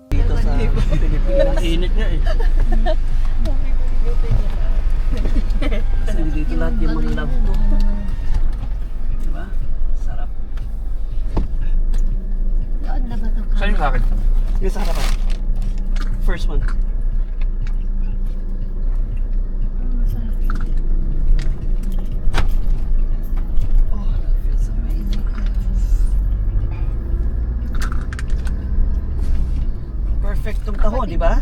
Dito sa Pilipinas. Init niya eh. Kasi dito lahat yung mga love ko. Diba? Sarap. Doon na ba ito? Saan yung sa akin? Yung sa harapan. First one. Oh, that feels amazing. Perfect tong taho, di ba?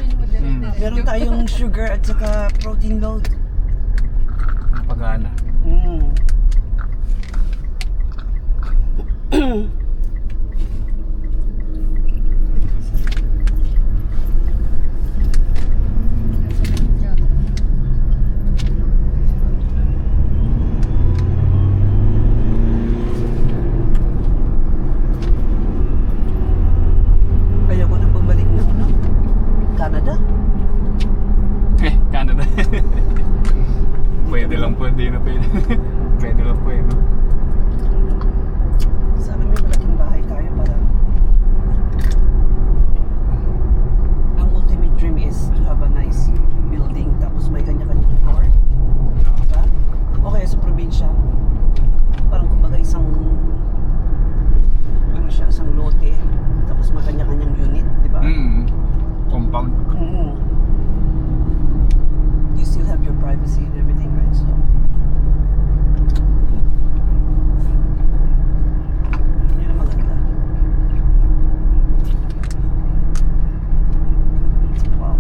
Meron tayong sugar at saka protein load. Pagana. Mm. Ayaw ko na bumalik na ano? Canada? Canada. Pwede lang po, hindi na pwede. Pwede lang po eh, no? Sana may malaking bahay tayo para ang ultimate dream is to have a nice building tapos may kanya-kanyang floor. Diba? O kaya sa probinsya, parang kumbaga isang ano siya, isang lote tapos may kanya-kanyang unit, diba? Compound. You still have your privacy and everything, right? So yun ang maganda. Wow.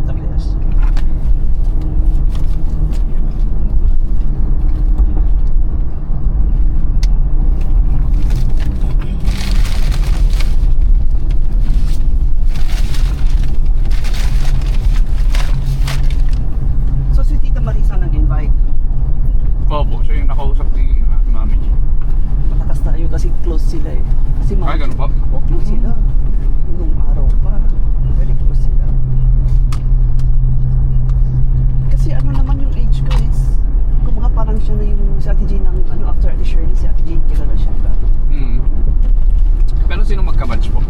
The best. So si Tita Marisa nag-invite. Opo, siya yung nakausap ni Mami. Malakas tayo kasi close sila eh. Kasi Ay, ganun ba? close sila. Nung araw pa. Very close sila. Kasi ano naman yung age ko is kumaga parang siya na yung si Ate Jean ng ano, after Ate Shirley, si Ate Jean kilala siya ba? Pero sino magkabatch po?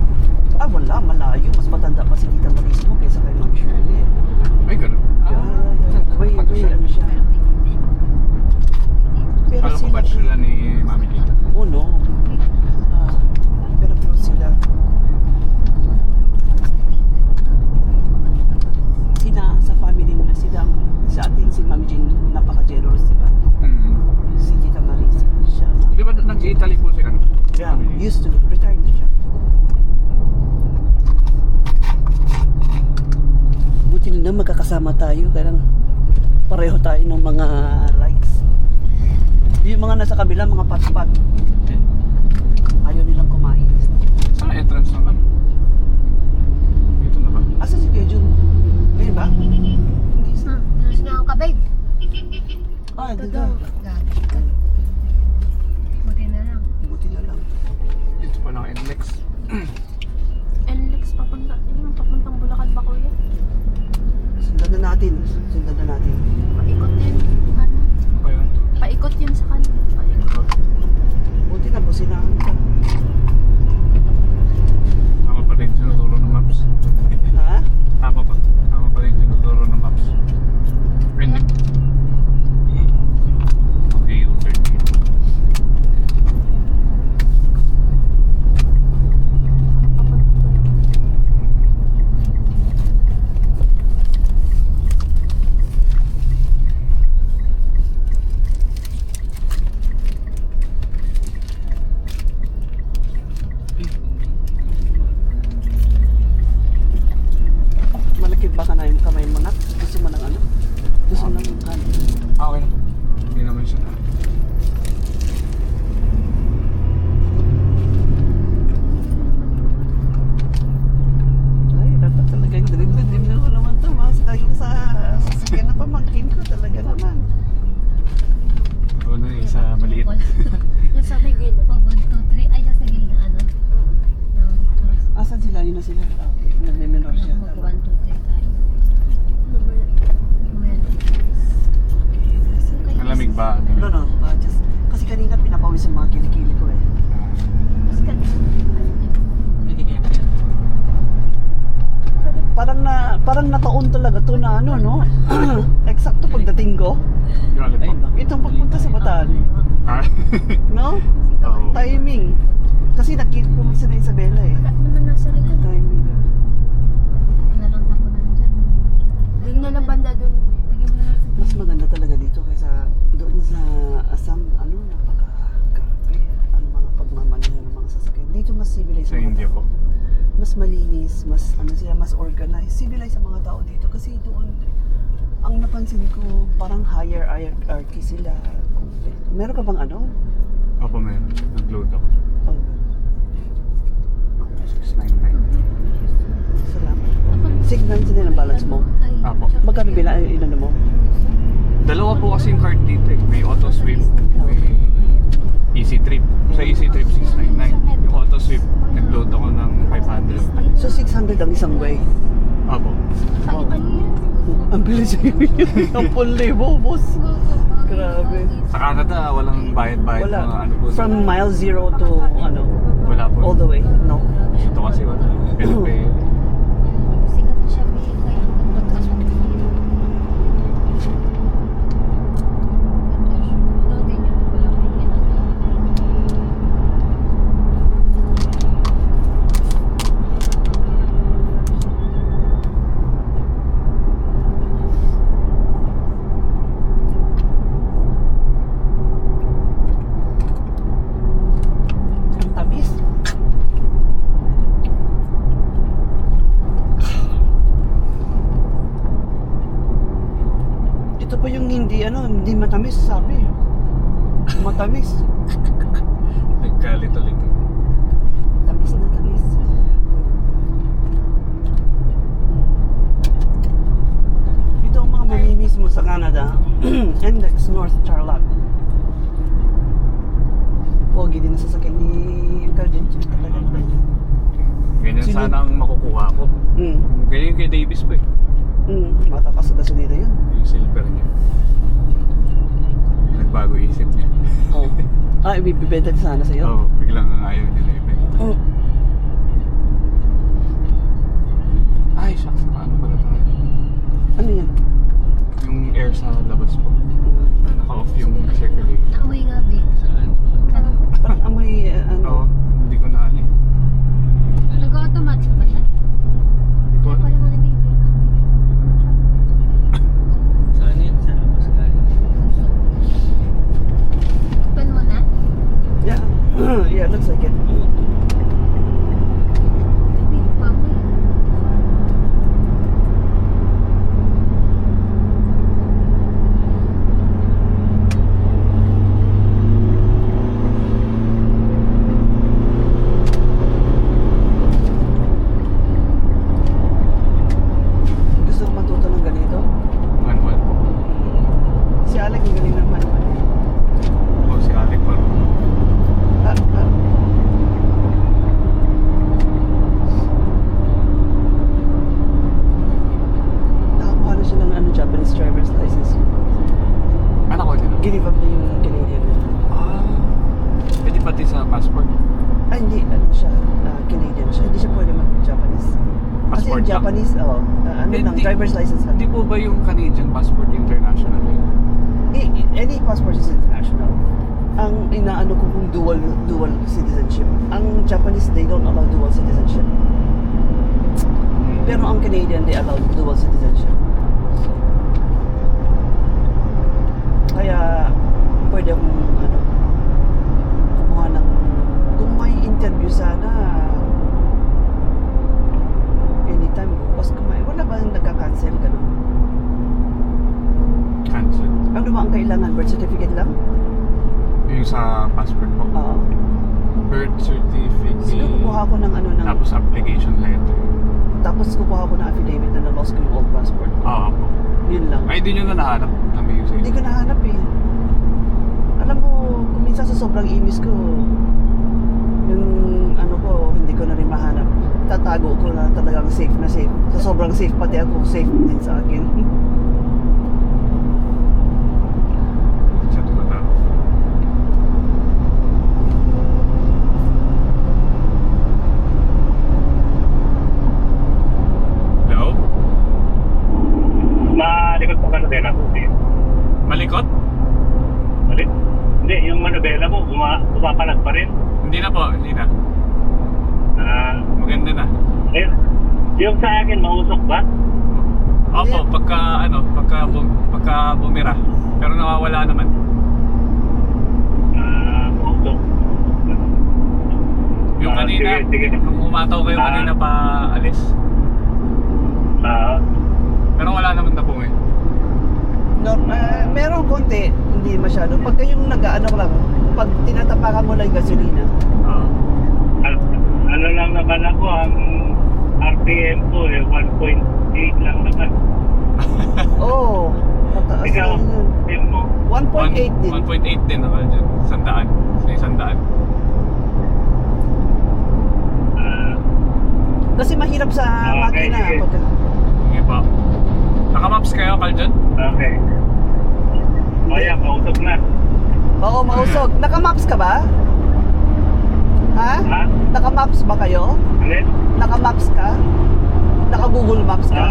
Ah wala, malayo. Mas matanda pa si Tita Marisa mo kaysa kay Ma'am Shirley. Ay, ganun. May ano siya. Pero Alam ko sila, batch sila ni Mami dito. oh no. Pero close sila. Sina sa family nila sila sa ating si Ma'am Jean napaka-generous, diba? Si Tita Marisa siya. Di ba nag-Italy po siya? Yeah, used to. Retired na siya. Buti na magkakasama tayo. Kaya pareho tayo ng mga likes. Yung mga nasa kabila, mga pat-pat. Ayaw nilang kumain. Saan entrance ng ano? Dito na ba? Asa si Kuya Jun? Ayun ba? Papuntang Bulacan ba kuya? Sundan na natin. Sundan na natin. Paikot yun. Ano? Okay yun. Paikot yun sa kanila. Paikot. Buti na po sinahan ka. Tama pa rin tinuturo ng maps. Ha? Tama pa. Tama pa rin tinuturo ng maps. Hindi. Okay, U-turn dito. Malakit ba ka na yung kamay mo na? Gusto mo ng ano? Gusto mo ng ano? Okay na. Hindi naman siya na. Ay, dapat talaga yung dilim na ko naman ito. Mas tayo sa sasakyan na pamangkin ko talaga naman. Oo na yung sa maliit. Yung sa may gilid. Pag 1, 2, 3, ay nasa gilid na ano? Asan sila? Yun na sila. Nagme-menor siya. Mag 1, 2, 3 tayo. Malamig ba? No, no. Just, kasi kanina pinapawis ang mga kilikili ko eh. Parang nataon talaga to na ano, no? Eksakto pagdating ko. Yung alin po? Itong pagpunta sa Bataan. Ah? No? Oo. Timing. Kasi pumunta sa Isabela eh. Wala naman nasa likod. Timing. Na lang ako nandyan. Doon na lang banda doon. Lagyan mo na lang sa Mas maganda talaga dito kaysa doon sa Assam. Ano, napaka-grabe. Ang mga pagmamaneho ng mga sasakyan. Dito mas civilized Sa ang mga India tao. po. Mas malinis, mas ano sila, mas organized. Civilized ang mga tao dito kasi doon ang napansin ko parang higher hierarchy sila. Meron ka bang ano? Opo, meron. Nag-load ako. Oh, 699. salamat po. Signal din ang balance mo. Ay, Apo. Magkano bila inano mo? Dalawa po kasi yung card dito eh. May auto sweep, may easy trip. Sa easy trip, 699. Yung auto sweep, nag-load ako ng 500. So 600 ang isang way. Opo. Wow. Ang bilis yun. Ang 10,000, boss. Grabe. Sa Canada, walang bayad-bayad Wala. mga ano po. From mile 0 to ano, Wala po. all the way. No. Ito kasi wala. Pero sikat na siya. Kaya loadin niyo na pala may ginagawa. Ang tamis. Ito pa yung hindi matamis, sabi. Matamis. nagkalit ulit. Tamis na tamis. Ito ang mga mamimis mo sa Canada. Index North Charlotte. Pogi din sa sasakyan ni Uncle Jencho. Talaga naman. Ganyan Sino- sana ang makukuha ko. Ganyan kay Davis pa eh. Matakas sa gasolina yun. Yung silver niya. Nagbago isip niya. Oh. Ibibenta sana sa'yo? Oo, biglang ayaw nila ibenta. Oh. Ay, shucks, paano pala tayo? Ano yan? Yung air sa labas po. Naka-off yung circulation. Naamoy nga, babe. Saan? Ano? Parang amoy, Oo, hindi ko na ano. Nag-automatic ba siya? Hindi ko Wala alam. mo na, babe. Saan yan? Sa labas galing? Open mo na? Yeah. Yeah, looks like it. Babe, pamoy. Gusto ko matuto ng ganito. Manual. Si Alec ang galing ng manual. O si Alec pa. Ah, ah. passport lang. Japanese, ano lang, Hindi. driver's license lang. Hindi po ba yung Canadian passport international yun? Any passport is international. Ang inaano ko kung dual citizenship. Ang Japanese, they don't allow dual citizenship. Pero ang Canadian, they allow dual citizenship. Kaya, pwede akong, kumuha ng, kung may interview sana, anytime, bukas kumain. Wala ba yung nagka-cancel, gano'n? Cancel. Ano ba ang kailangan? Birth certificate lang? Yung sa passport po. Oo. Birth certificate. Siguro kukuha ko ng Tapos application letter. tapos kukuha ko ng affidavit na na-lost ko yung old passport. Oo po. Yun lang. Ay, di nyo na nahanap kami yung Hindi ko nahanap eh. Alam mo, kung minsan sa sobrang imis ko, yung ano ko, hindi ko na rin mahanap. Tatago ko na talagang safe na safe. Sa sobrang safe pati ako, safe din sa akin. Sa tumatawag. Hello? Malikot pa Manobela po. Malikot? Balik? Hindi, yung Manobela mo, pumapalag pa rin. Hindi na po, hindi na. Maganda na. Eh, yung sa akin, mausok ba? Opo, pagka bumira. Pero nawawala naman. Mausok. Yung kanina, sige. nung umataw kayo kanina pa alis. Pero wala naman na po eh. No, meron konti, hindi masyado. Pag kayong nag-ano lang, pag tinatapakan mo lang yung gasolina, Ano lang naman ako, ang RPM ko, 1.8 lang naman. oh, mataas Ikaw, lang yun. RPM mo. 1.8 din. 1.8 din ako dyan. 100. Sa 100. Kasi mahirap sa Okay, makina. sige. Sige pa. Naka-maps kayo, Caljon? Okay. O yan, mausok na. Oo, mausog. Naka-maps ka ba? Ha? Ha? Naka-maps ba kayo? Alin? Naka-maps ka? Naka-Google Maps ka?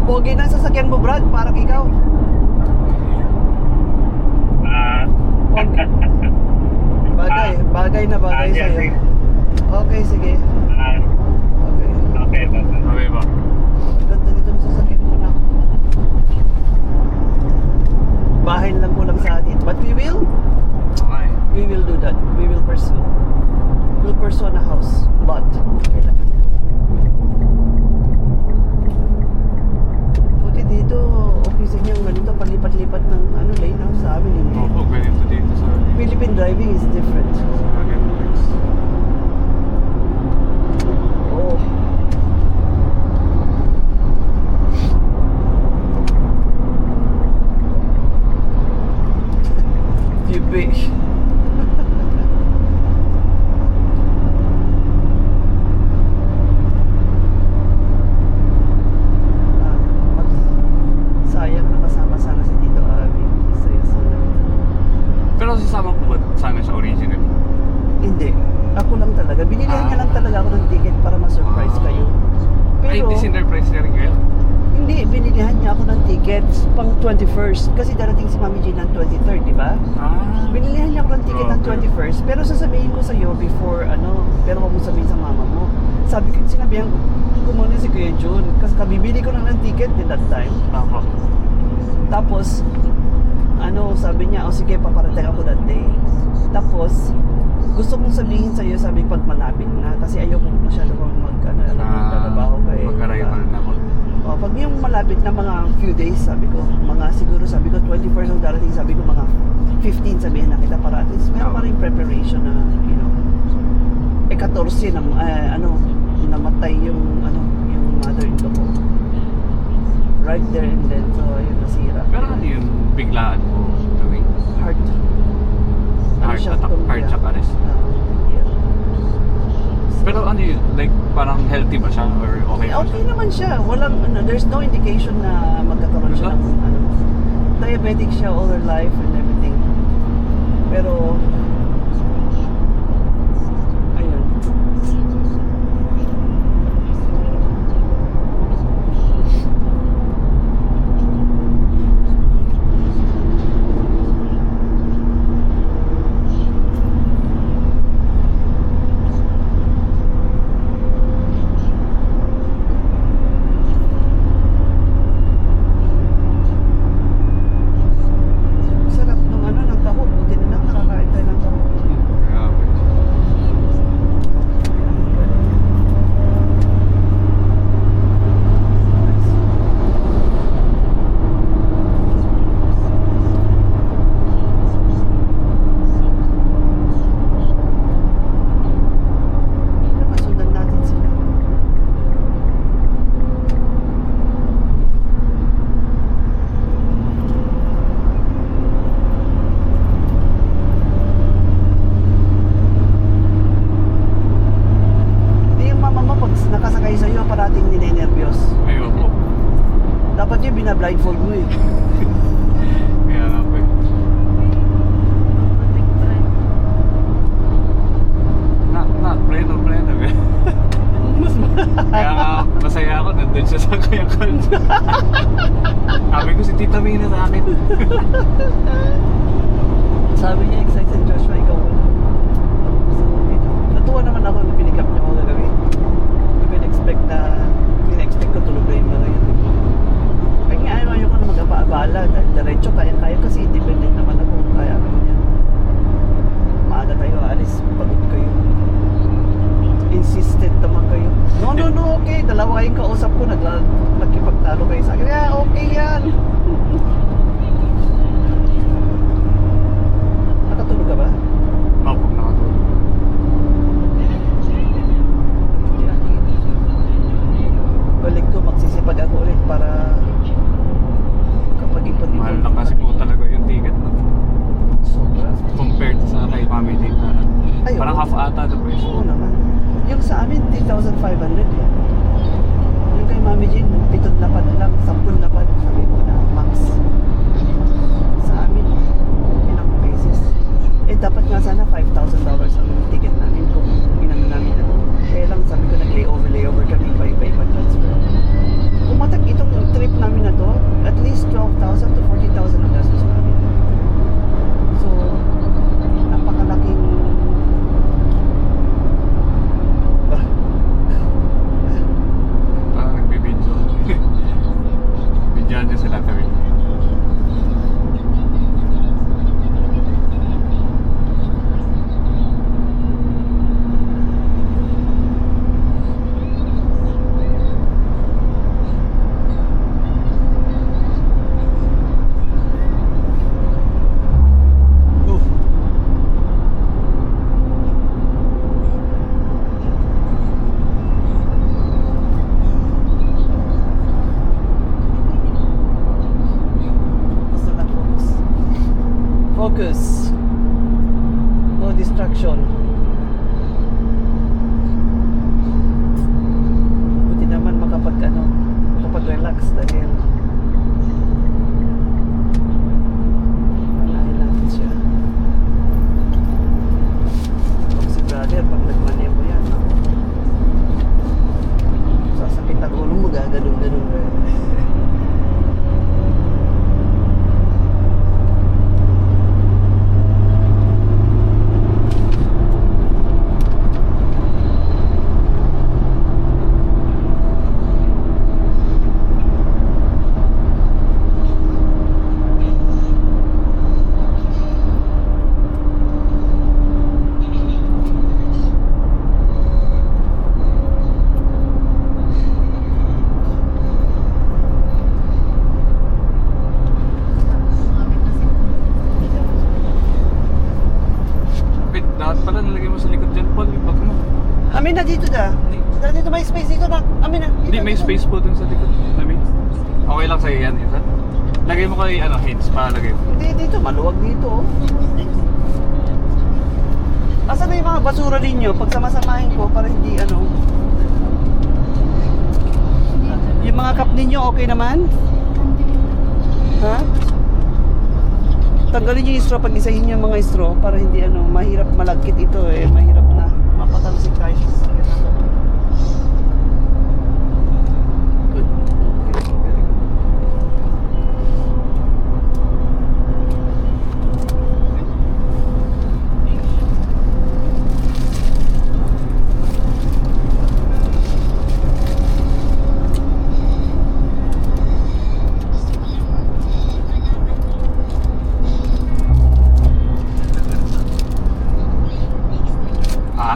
Pogi na sasakyan mo, Brad. Parang ikaw. Bagay. Bagay na bagay sa'yo. Okay, sige. Okay. Okay, bye-bye. Okay ba? Ganda nito ng sasakyan mo na. Bahay lang kulang sa atin. But we will do that. We will pursue. We'll pursue on a house. Lot. Kailangan yan. Buti dito, okay sa inyo ganito, palipat-lipat ng lane sa amin. Hindi. Opo, ganito dito sa Philippine driving is different. Netflix. Oh. Tibi. Sayang nakasama sana si Tito Abby. Saya-saya. Pero sasama po ba sana sa original? Hindi. Ako lang talaga. Binilihan niya lang talaga ako ng ticket para ma-surprise kayo. Ay, Pero, disinterprise na rin kayo? hindi. Binilihan niya ako ng tickets pang 21st. Kasi darating si Mami Jean ng 23rd, di ba? Binilihan niya ako ng ticket ng 21st. Pero sasabihin ko sa'yo before, pero wag mo sabihin sa mama mo. Sinabihan ko muna si Kuya Jun. Kasi kabibili ko lang ng ticket in that time. Opo. Tapos, sabi niya, sige, paparating ako that day. Tapos, gusto kong sabihin sa'yo, sabi pag malapit na. Kasi ayoko masyado kong magtrabaho kayo. Mag-arrival na po. Pag yung malapit na mga few days, sabi ko, siguro sabi ko 21st ang darating, sabi ko mga 15 sabihin na kita para at least meron pa rin preparation na, 14 na, namatay yung mother-in-law ko. Right there and then, so ayun, nasira. Pero ano yun? Biglaan po tuwing Heart heart attack arrest. Yeah. Pero ano yun? Like parang healthy ba siya? Or okay ba siya? Okay naman siya. Walang, there's no indication na magkakaroon siya ng, diabetic siya all her life and everything. Pero Parang half ata the price. Oo naman. Yung sa amin, 3,500 eh. Yung kay Mami Jane, 7 lapad lang, 10 lapad. Sabi ko na, max. Sa amin, ilang beses. Eh, dapat nga sana $5,000 ang ticket namin kung inano namin ano. Kaya lang, sabi ko, nag-layover kami iba-iba transfer. Pumatak itong trip namin na to, at least 12,000 to 14,000 ang gastos namin. So, napakalaking Parang nagbibidyo. Bidyan niya sila kami. basta lang focus. Focus. No distraction. Buti naman makapag-relax dahil alahin natin siya. Pag si brother, pag nagmaneho yan, sasakit ang ulo mo, gaganong-ganong. Wait, dapat pala nalagay mo sa likod dyan, Paul, yung bag mo. Amin na dito da. Dito may space dito na. Amin na. Hindi, may space po dun sa likod. Sabi. Okay lang sa'yo yan, isa. Lagay mo kay, hands, palagay mo. Hindi, dito. Maluwag dito. Asan na yung mga basura ninyo? Pag samasamahin ko para hindi yung mga cup ninyo okay naman? Ha? Tanggalin niyo yung straw pag isahin niyo yung mga straw para hindi mahirap malagkit ito eh. Mahirap na mapatalsik tayo sa sasakyan natin. Good. Okay, very good. Ha?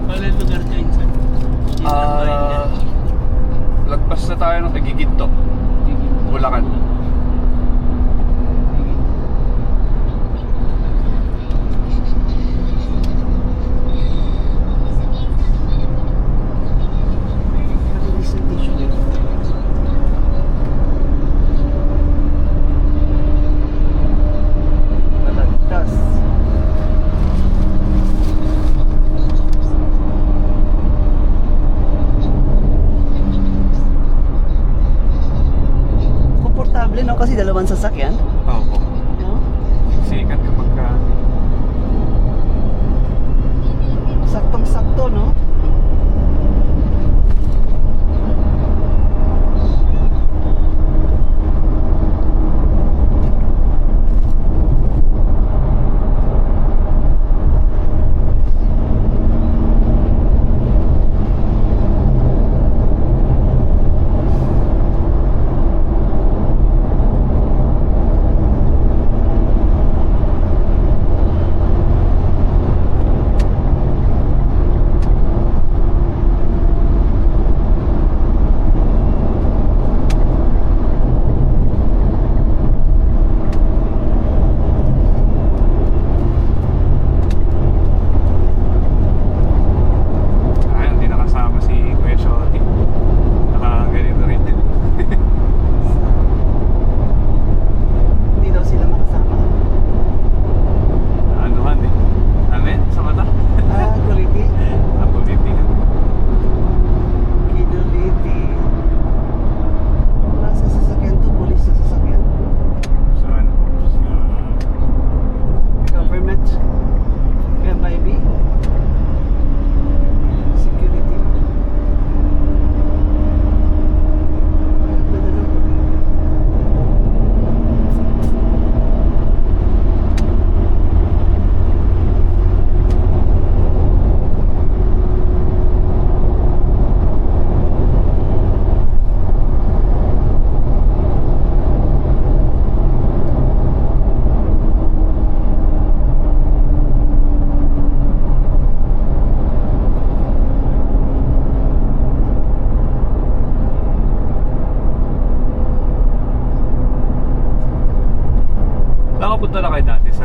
Wala lugar dyan, sir. Lagpas na tayo ng Giginto, Bulacan. Nalinis yung tissue niyo. Nalagtas. Komportable no kasi dalawang sasakyan. Oo. No? Sikat kapag ka... Saktong-sakto no?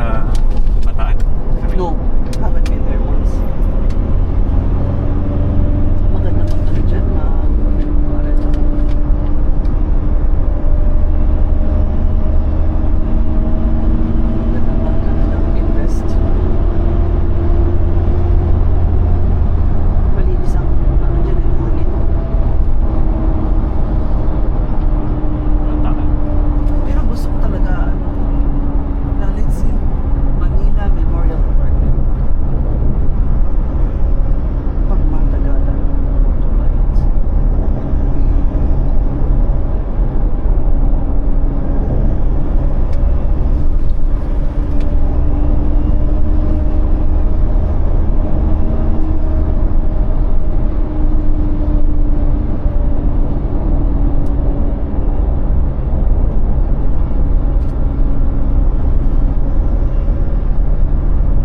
sa Bataan? No, haven't been there once. Maganda bang ano dyan? Para ito. Maganda bang ano invest? Malinis ang ano dyan yung hangin. Bataan. Pero gusto ko talaga ano, let's see, Manila Memorial Park. Pag matagalan, motorbikes.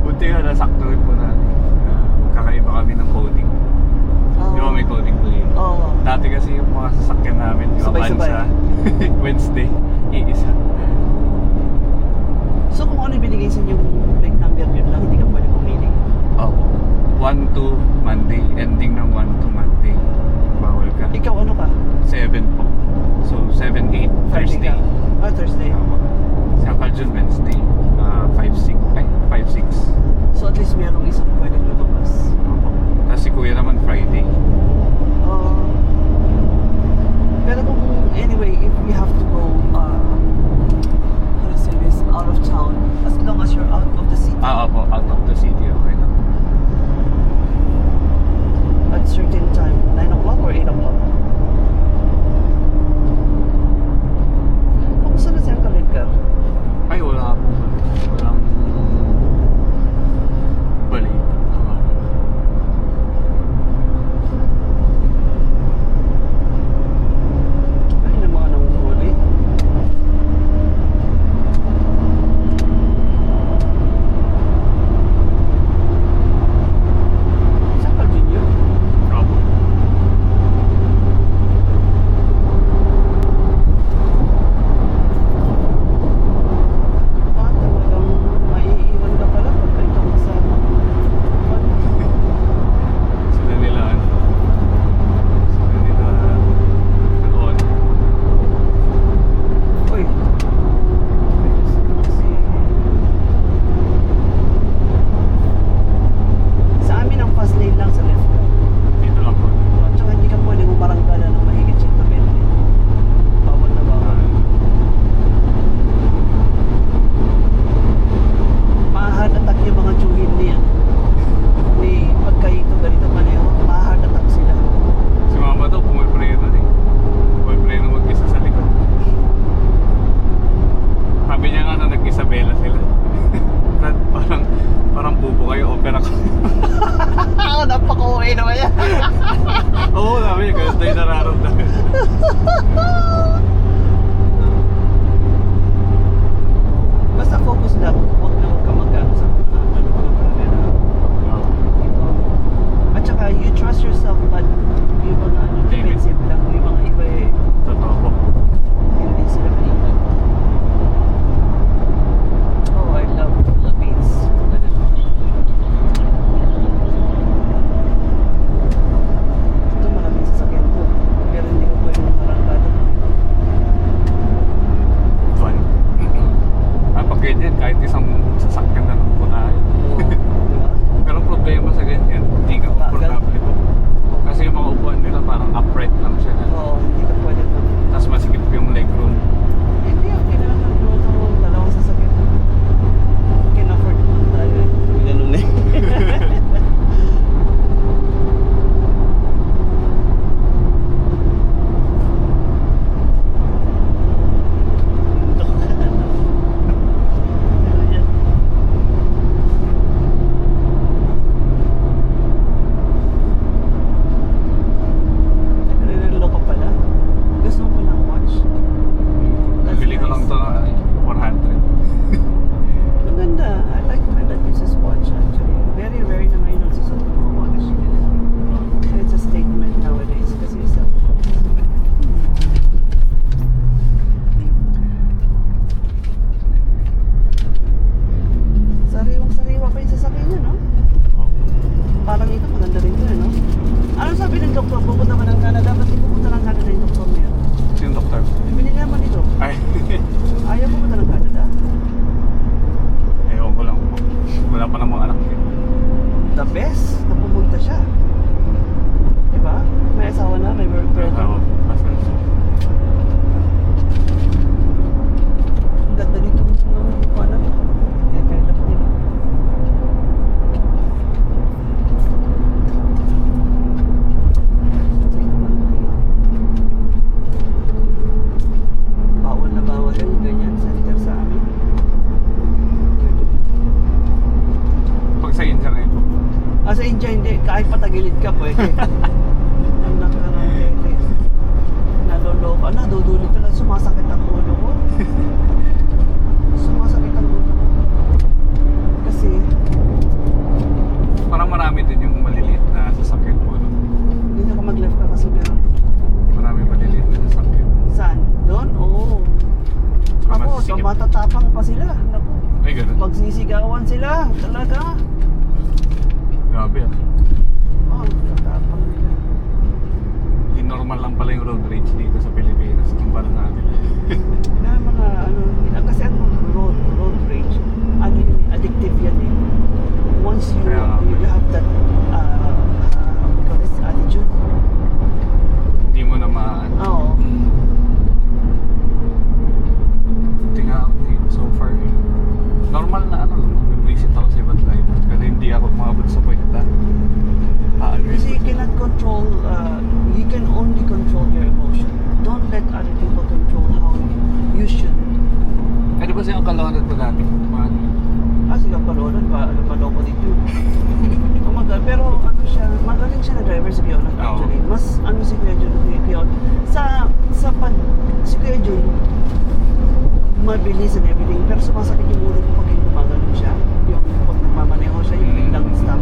Buti nga, nasaktuhin po natin. Kakaiba kami ng coding. Di ba may coding po dito? Oo. Dati kasi yung mga sasakyan namin, yung Sabay-sabay. Avanza, Wednesday, iisa. So kung ano yung binigay sa inyong plate number, yun lang, hindi ka pwede pumili. Oh. 1 to Monday, ending ng 1 to Monday. Bawal ka. Ikaw ano ka? 7 po. So, 7, 8, Thursday. ka? Ah, Thursday. Si Uncle Jun, Wednesday. 5, 6. Ay, 5, 6. So at least merong isang pwede lumabas. Opo. Tapos si Kuya naman Friday. Oo. Pero kung anyway, if we have to go, how to say this, out of town, as long as you're out of the city, Opo. Out of the city. Okay lang. at certain time, 9 o'clock or 8 o'clock. Kamusta na si Uncle Edgar? Ay, wala po. Walang balik. Ay, na mga nanguhuli. Si Uncle Junior? Opo. Ah, talagang maiiwan ka pala pag ikaw kasama. Ano? Sila nila, sila nila, doon. Uy. Kasi sa amin ang fast lane lang sa left ka. Dito lang po. At saka hindi ka pwedeng umarangkada ng mahigit 120. Bawal na bawal. Ma-heart attack yung mga tsuhin ni pagkaito ganito maneho. Ma-heart attack sila. Si mama daw, pumipray na eh. Pumipray na mag-isa sa likod. Sabi niya nga na nag-Isabela sila. Brad, parang bubo kayo, opera ka. Napaka-uwi naman yan. Oo, sabi niya, ganito yung nararamdaman. Basta focus lang. Huwag ka mag-ano sa ano mga camera. Ito. At saka you trust yourself but yung mga ano, David. defensive lang. Yung mga iba eh, Totoo po. hindi sila maingat. Oh, I love Philippines. Ito maraming sasakyan ko. Pero hindi ko pwede marangkada. Fun. Pag ganyan, kahit isang sariwa pa yung sasakyan niya, no? Oh. Parang ito, maganda rin yun, no? Ano sabi ng doktor? Pupunta ka ng Canada? Ba't di pupunta ng Canada yung doktor niya? Sino doktor? Binili naman ito. Ay, Ayaw pupunta ng Canada? ewan ko lang po. Wala pa namang anak eh. The best na pumunta siya. Diba? May asawa na, may girlfriend. Oo, pasal. Ang ganda nito. Ano? Develop nila. Bawal na bawal yun. Ganyan center sa amin. Pag sa India ngayon po. Sa India hindi. Kahit patagilid ka pwede. Ang nakarangkete. Naloloko. Nadudulit talaga. Sumasakit ang ulo ko. Sumasakit ang ulo ko. Kasi Parang marami din yung maliliit na sasakyan po. No? hindi ako mag-left ka kasi meron. Marami maliliit na sasakyan. Saan? Doon? Oo. Saka Ako, so masisikip. matatapang pa sila. Naku. Ay, ganun. Magsisigawan sila. Talaga. Grabe ah. Oh, matatapang nila. Di normal lang pala yung road rage dito sa Pilipinas kumpara natin. Na mga ano, kasi ang road rage, ano yun, addictive yan eh. Once you, Kaya- you have that, what we call this, attitude. Hindi mo na ma... Oo. Buti nga ako dito so far. Normal na ano, mag-visit ako sa ibang driver. Pero hindi ako umabot sa point na Kasi you cannot control, you can only control your emotion. Don't let other people control how you should. Ano ba siya ang kalonod mo dati? Paano? Sige, kalonod ba? Maloko din yun. Oh my God, pero ano siya, magaling siya na driver si Kuya Jun actually. Mas ano si Kuya Jun, sa pag, si Kuya Jun, mabilis and everything, pero sumasakit yung ulo ko pag gumagano siya. Yung pag nagmamaneho siya, yung biglang stop.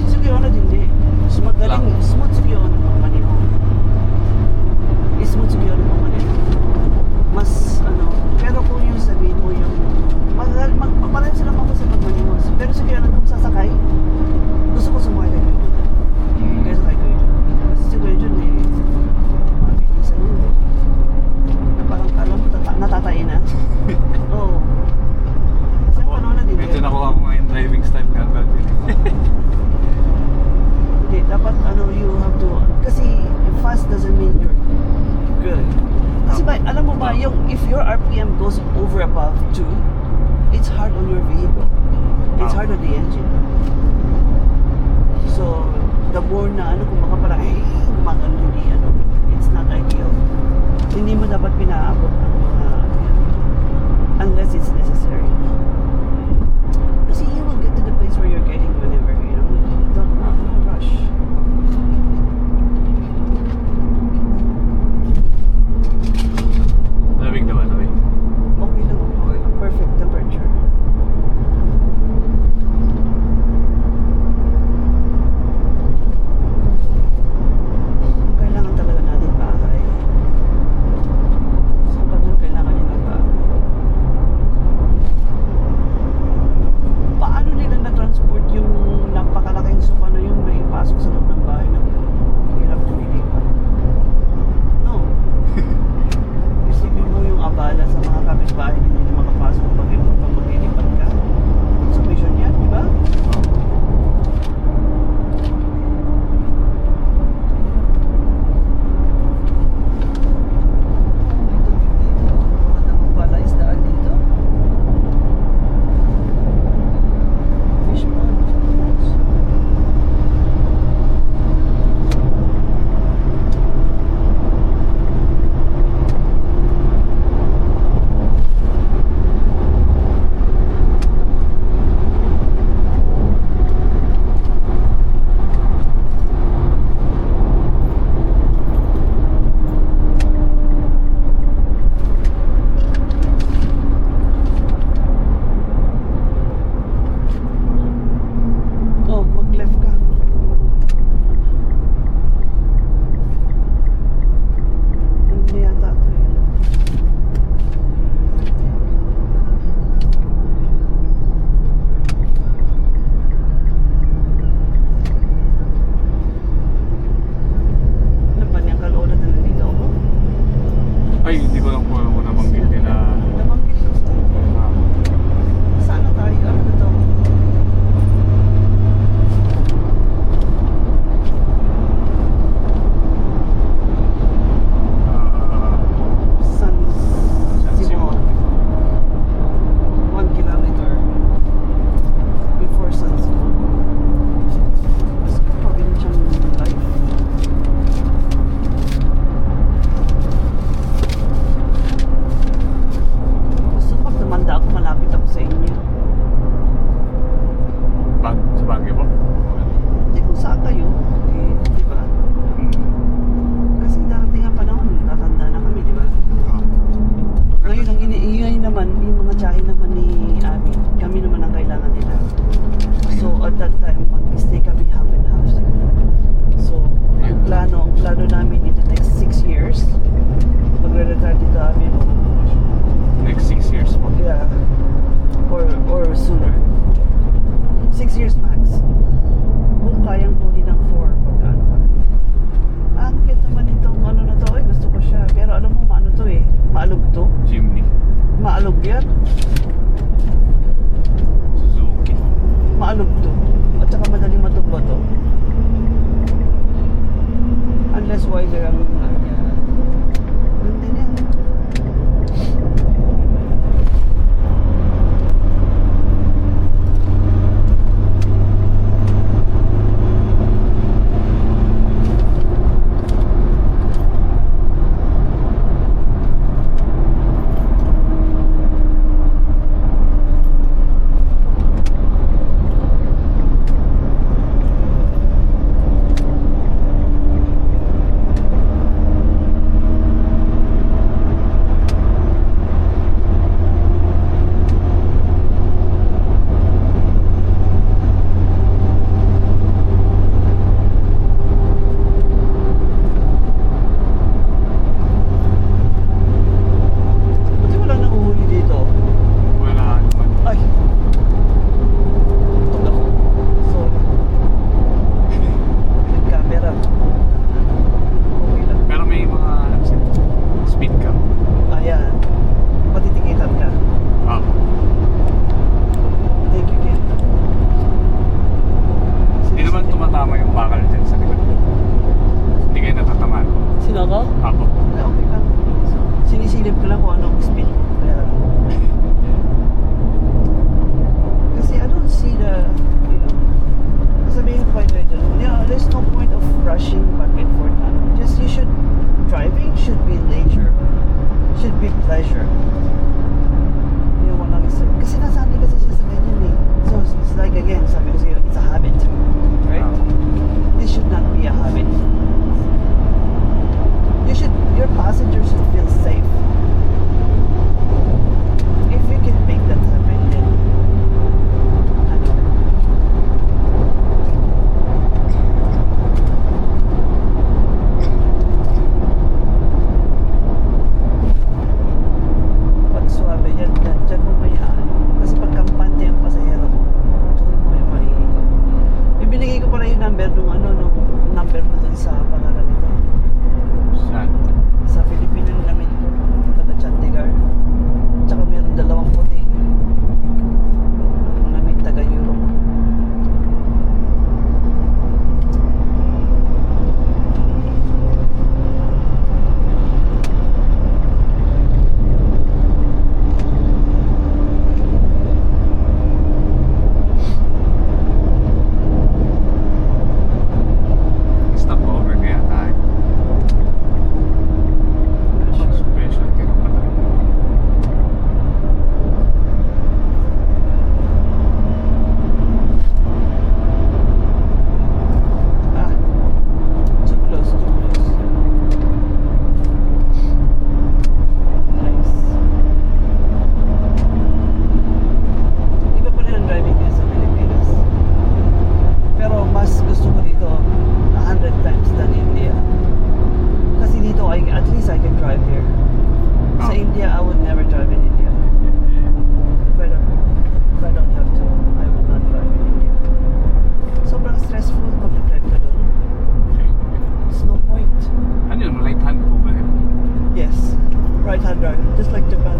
Si Kuya Jun hindi. So magaling, smooth si Kuya Jun magmaneho. Smooth si Kuya Jun magmaneho. Mas ano, pero kung yung sabihin mo yung papareho sila ako sa pagmaneho. Pero si Kuya Jun kung sasakay, gusto ko sumakay kay Kuya Jun. Kaya sakay Kuya Jun. Kasi si Kuya Jun eh, mabilisan yun eh. Na parang alam mo, natatain na. Oo. Kasi ang panahon na din Medyo nakuha ko nga yung driving style ka agad din. Hindi, dapat ano, you have to, kasi fast doesn't mean you're good. Kasi ba, alam mo ba, yung if your RPM goes over above 2, it's hard on your vehicle. It's hard on the engine. So, the more na ano, kung baka parang, gumagano, hindi ano, it's not ideal. Hindi mo dapat pinaabot ng mga, unless it's necessary. Kasi you will get to the place where you're getting whenever, you know, don't rush. Lamig naman, okay. Okay lang, okay lang. Perfect temperature. Kailangan talaga natin bahay. Sa pag kailangan nila bahay. again, sabi ko sa'yo, it's a habit. Right? This should not be a habit. Your passengers should feel safe. If you can make that happen, then ano, pag suwabe yan, dyan mo mayaan. Kasi pag kampante ang pasahero mo, doon mo yung makikita. Ibinigay ko pala yung number nung number mo dun sa pangalan nito. Saan? Sa Filipino namin ko, taga Chandigarh. Tsaka meron dalawang puti. Ang namin taga Europe. Stop over kaya tayo. Special kaya pa tayo. Ah, too close, too close. Nice. Iba pa rin ang driving niya sa Pilipinas. Pero mas gusto ko dito 100 times than India. Kasi dito, at least I can drive here. Sa Oh. India, I would never drive in India. If I don't have to, I will not drive in India. Sobrang stressful pag drive ka doon. There's no point. Ano yun? Right hand po ba yun? Yes, right-hand drive, just like Japan.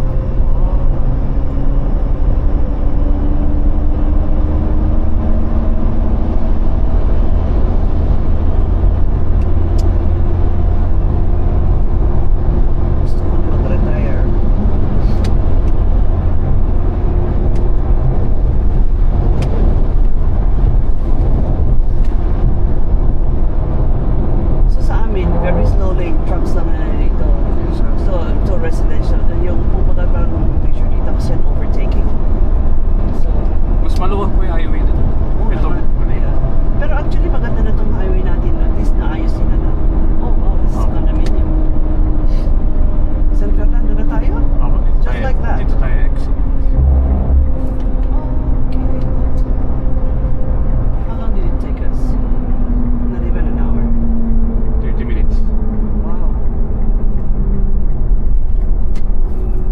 Gusto ko mag-retire. So sa amin, very slow lane trucks naman na dito. So residential, yung pumaga parang picture dito kasi yan overtaking. So, Mas maluwag po yung highway na. Ito, mali. yeah. Pero actually maganda na tong highway natin. At least naayos nila na. Oh wow, this is condominium. San Fernando na tayo? Just like that. Dito tayo exit. Okay. How long did it take us? Not even an hour. 30 minutes. Wow.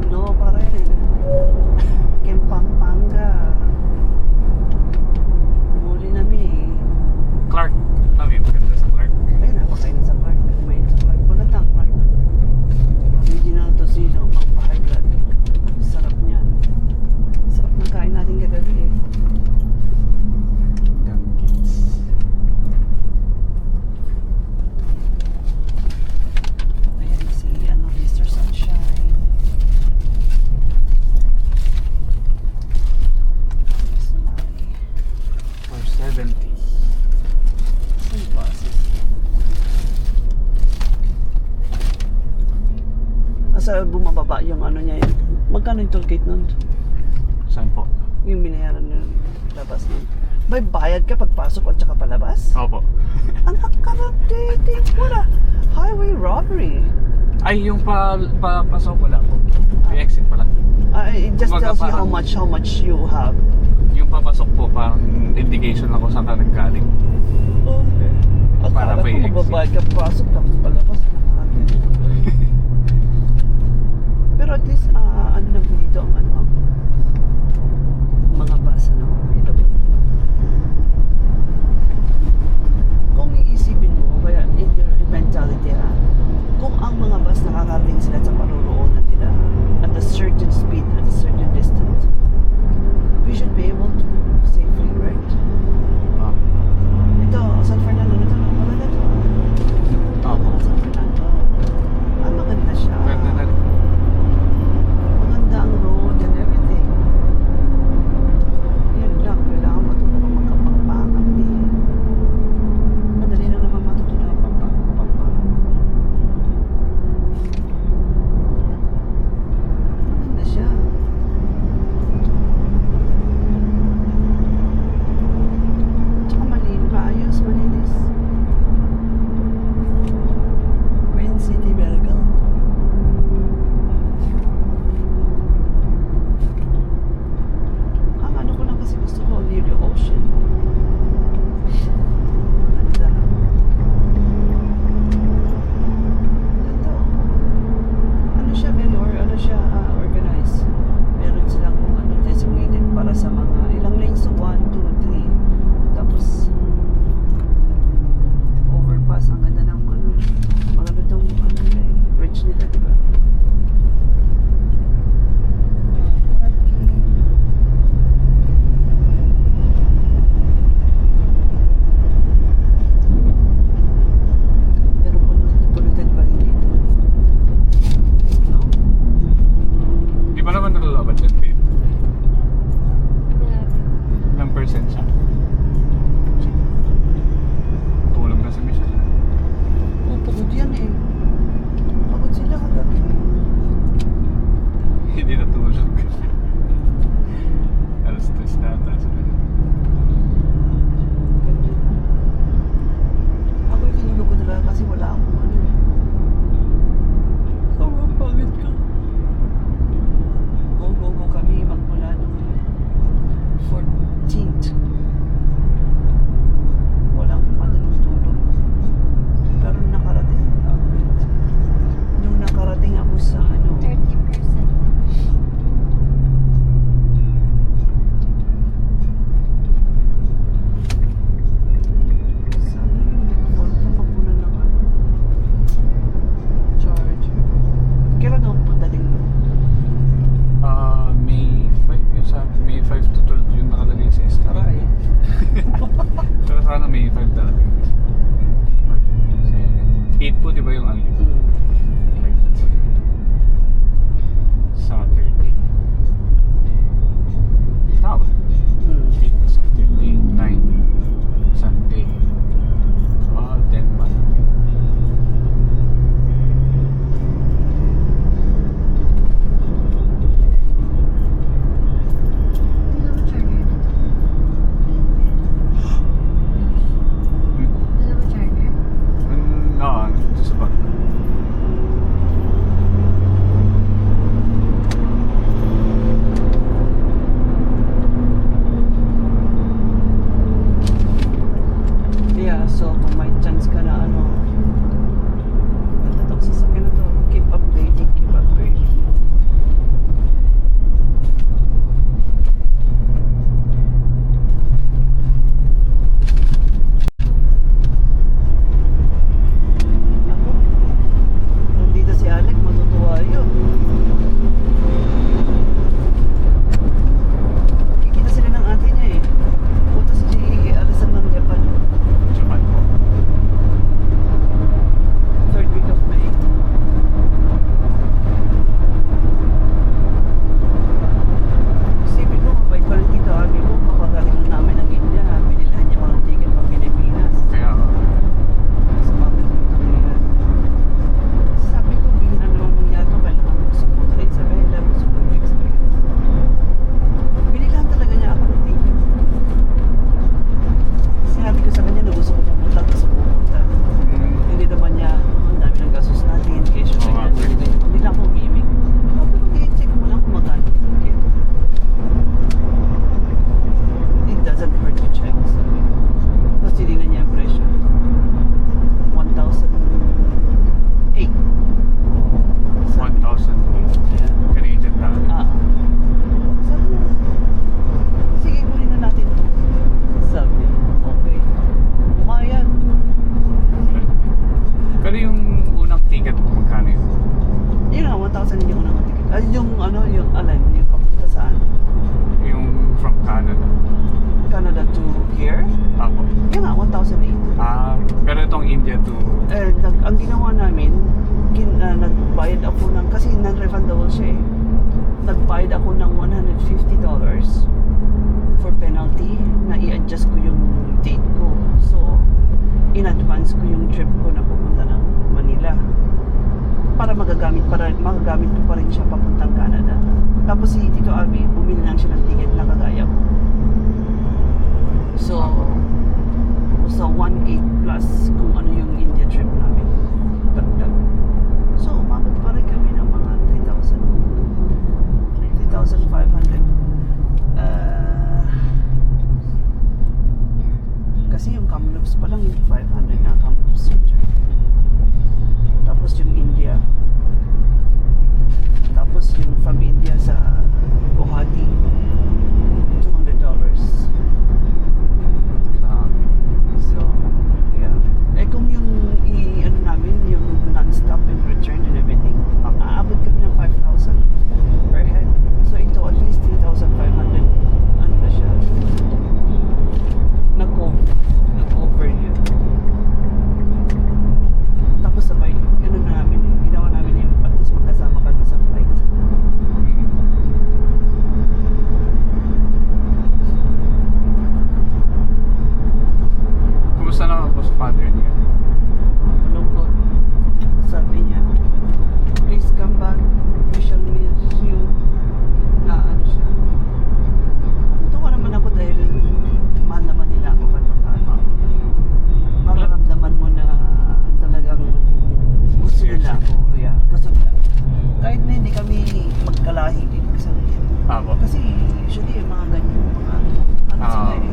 No pa rin. Kempang-panga. Muli na mi. Clark. Kami, maganda sa Clark. Ay, napakainit sa Clark. Mainit sa Clark. Maganda ang Clark. Original tocino, pang-pahaglad. Sarap niyan. Sarap ng kain natin kagabi eh. Young kids. Ayan si Mr. Sunshine. Smiley. 470. Sunglasses. Asa bumababa yung ano niya yun. Magkano yung toll gate nun? Saan po? Yung binayaran nun. Labas nun. May bayad ka pagpasok at saka palabas? Opo. Ang accommodating. What a highway robbery. Ay, yung pasok wala po. Yung exit pala. It just Kumbaga tells you parang- how much you have. Yung papasok po, parang indication ako saan ka naggaling. Okay. Para Akala may ko exit. magbabayad ka pasok tapos palabas. Pero at least, ano lang dito ang mga bus, dito po. Kung iisipin mo, kaya in your mentality kung ang mga bus nakakarating sila sa paruroonan nila at a certain speed, at a certain distance, we should be able to safely, right? Ito, San Fernando na ito, maganda ito. Opo. San Fernando. Maganda siya. Maganda na. to check. Sabi ko. Tapos tinignan niya yung presyo. 1,008. Sabi ko. 1,000 Yeah. Canadian dollars. Sabi niya, sige, kunin na natin to. Sabi niya, okay. Umayag. Pero yung unang ticket mo, magkano yun? Yun nga, 1,000 hindi ko nang ticket. Ay, yung ano, yung alin, yung papunta saan? Yung from Canada. Canada to here? Apo. Yun nga, 1,008. Pero itong India to... Ang ginawa namin, nagbayad ako ng, kasi non-refundable siya eh. Nagbayad ako ng $150 for penalty na i-adjust ko yung date ko. So, in advance ko yung trip ko na pupunta ng Manila. Para magagamit ko pa rin siya papuntang Canada. Tapos si Tito Abby, bumili lang siya ng ticket na kagaya ko. So, 1,800 plus kung ano yung India trip namin. Dagdag. So, umabot pa rin kami ng mga 3,500. Kasi yung Kamloops pa lang yung 500 na Kamloops surgery. Tapos yung India. Tapos yung from India sa Guwahati, $200. So, yeah. Kung yung ano namin, yung non-stop and return and everything, aabot kami ng 5,000 per head. So ito, at least 3,500. Ano na siya? Nag-over yun. Tapos sabay, ano na namin, ginawa namin yung at least magkasama kami sa flight. Kumusta naman po sa father niya? Malungkot. Sabi niya, please come back. We shall miss you. Na ano siya. Tuwa naman ako dahil mahal naman nila ako pagkakano. Mararamdaman mo na talagang gusto nila ako. Yeah, gusto nila. Kahit na hindi kami magkalahi din kasi Apo. kasi usually yung mga ganyan mga ano sila eh.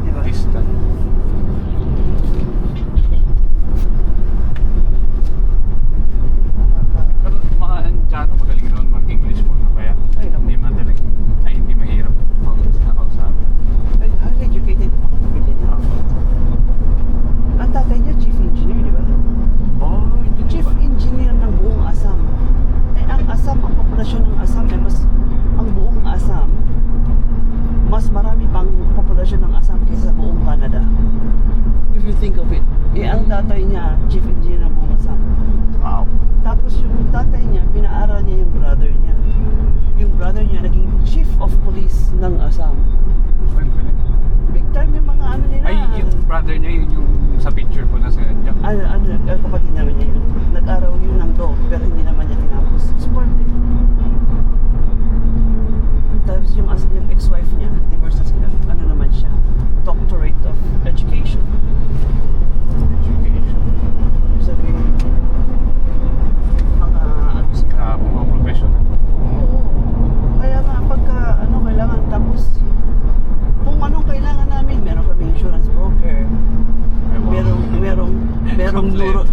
Diba? Distant. Pero mga Andiano, magaling naman mag-English po na kaya. Ay, naku. Hindi madaling, hindi mahirap nakausap. Highly educated mga pamilya niya. Ang tatay niya, chief engineer, di ba? Oh, hindi Chief engineer ng buong Assam. Ang Assam, ang populasyon ng Assam, ang buong Assam, mas marami pang populasyon ng Assam kaysa sa buong Canada. If you think of it. Ang tatay niya, chief engineer ng buong Assam. Wow. Tapos yung tatay niya, pinaaral niya yung brother niya. Yung brother niya, naging chief of police ng Assam. Ay, galing. Big time yung mga ano nila. Ay, yung brother niya, yun yung sa picture po na sa kanya. Kapatid naman niya yun. Nag-araw yun ng law, pero hindi naman niya tinapos. Sport eh. Tapos yung ex-wife niya, divorce na sila. Ano naman siya? Doctorate of Education. Education. Sabi, mga ano sila. Mga professional. Oo. Kaya nga, pagka ano kailangan, tapos kung anong kailangan namin, meron kami insurance broker, Ay, wow.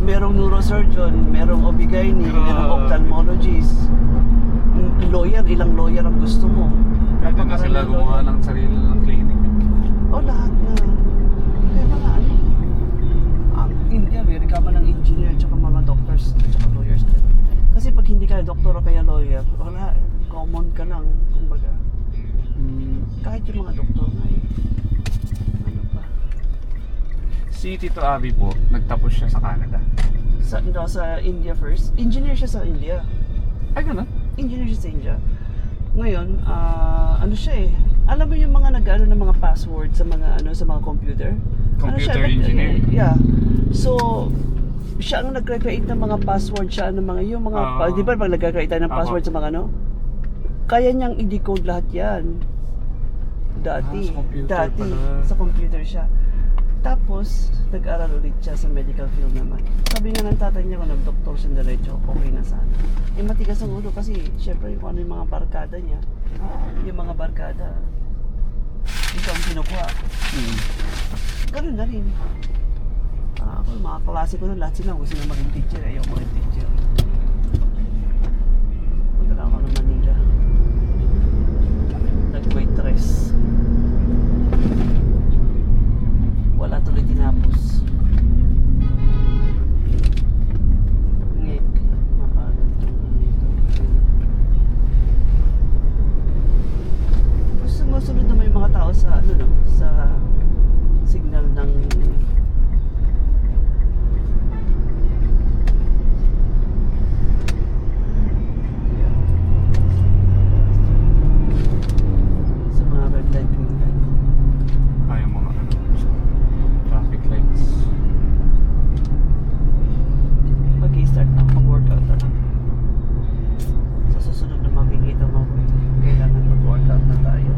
merong neurosurgeon, merong OB-GYN, merong ophthalmologist, lawyer, ilang lawyer ang gusto mo. Pwede na sila gumawa ng sarili ng clinic. O lahat na. Kaya mga ano, India, very common ng engineer, tsaka mga doctors, tsaka lawyers. Kasi pag hindi ka doktor o kaya lawyer, wala, common ka lang, kumbaga. Kahit yung mga doktor nga eh. Ano pa? Si Tito Abby po, nagtapos siya sa Canada. Sa India first. Engineer siya sa India. Ay, gano'n? Engineer siya sa India. Ngayon, ano siya eh. Alam mo yung mga nag-ano ng mga password sa mga sa mga computer? Computer engineer. Yeah. So, siya ang nag-create ng mga password siya ng mga yung mga di ba pag nag-create tayo ng password sa mga kaya niyang i-decode lahat 'yan. Dati, sa computer pala. sa computer siya. Tapos, nag-aral ulit siya sa medical field naman. Sabi nga ng tatay niya kung nag-doktor siya diretso, okay na sana. Matigas ang ulo kasi, syempre, kung ano yung mga barkada niya, yung mga barkada, Ito ang kinukuha. Ganun na rin. Ako, yung mga klase ko na lahat sila gusto na maging teacher. Ayaw maging teacher. Punta lang ako ng Manila. Nag-waitress. Wala tuloy tinapos. Ngek. Mapagod itong dito. Sumusunod naman yung mga tao sa ano no, sa signal ng sa mga red light, green light. Ayaw mga traffic lights. Mag-i-start na mag-workout na lang. Sa susunod na makikita mo, kailangan mag-workout na tayo.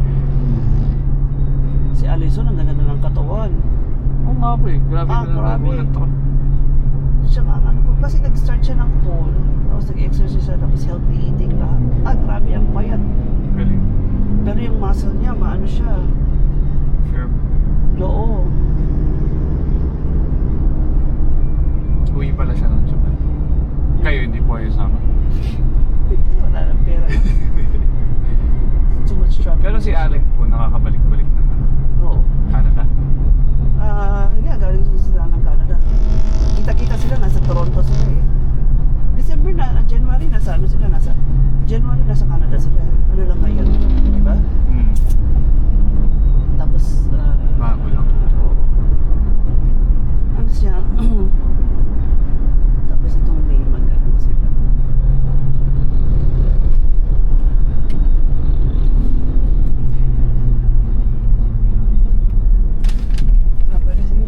Si Alison, ang ganda na ng katawan. Oo nga po eh. Grabe Ah, na grabe. nagulat ako. Siya nga, ano po, kasi nag-start siya ng pole, tapos nag-exercise siya, tapos healthy eating lahat. Grabe ang payat. Galing. Pero yung muscle niya, maano siya. Sure. Oo. Uwi pala siya ng Japan. Kayo hindi po kayo sama. Wala ng pera. Too much trouble. Pero si Alec po nakakabalik-balik na Oo. Canada. Hindi, galing sila ng Canada. Kita-kita sila, nasa Toronto sila eh. December na, January nasa ano sila, January nasa Canada sila. Ano lang ngayon, di ba? Tapos, Bago lang. oo. Ano siya, tapos itong May magkano sila. Pwede sige.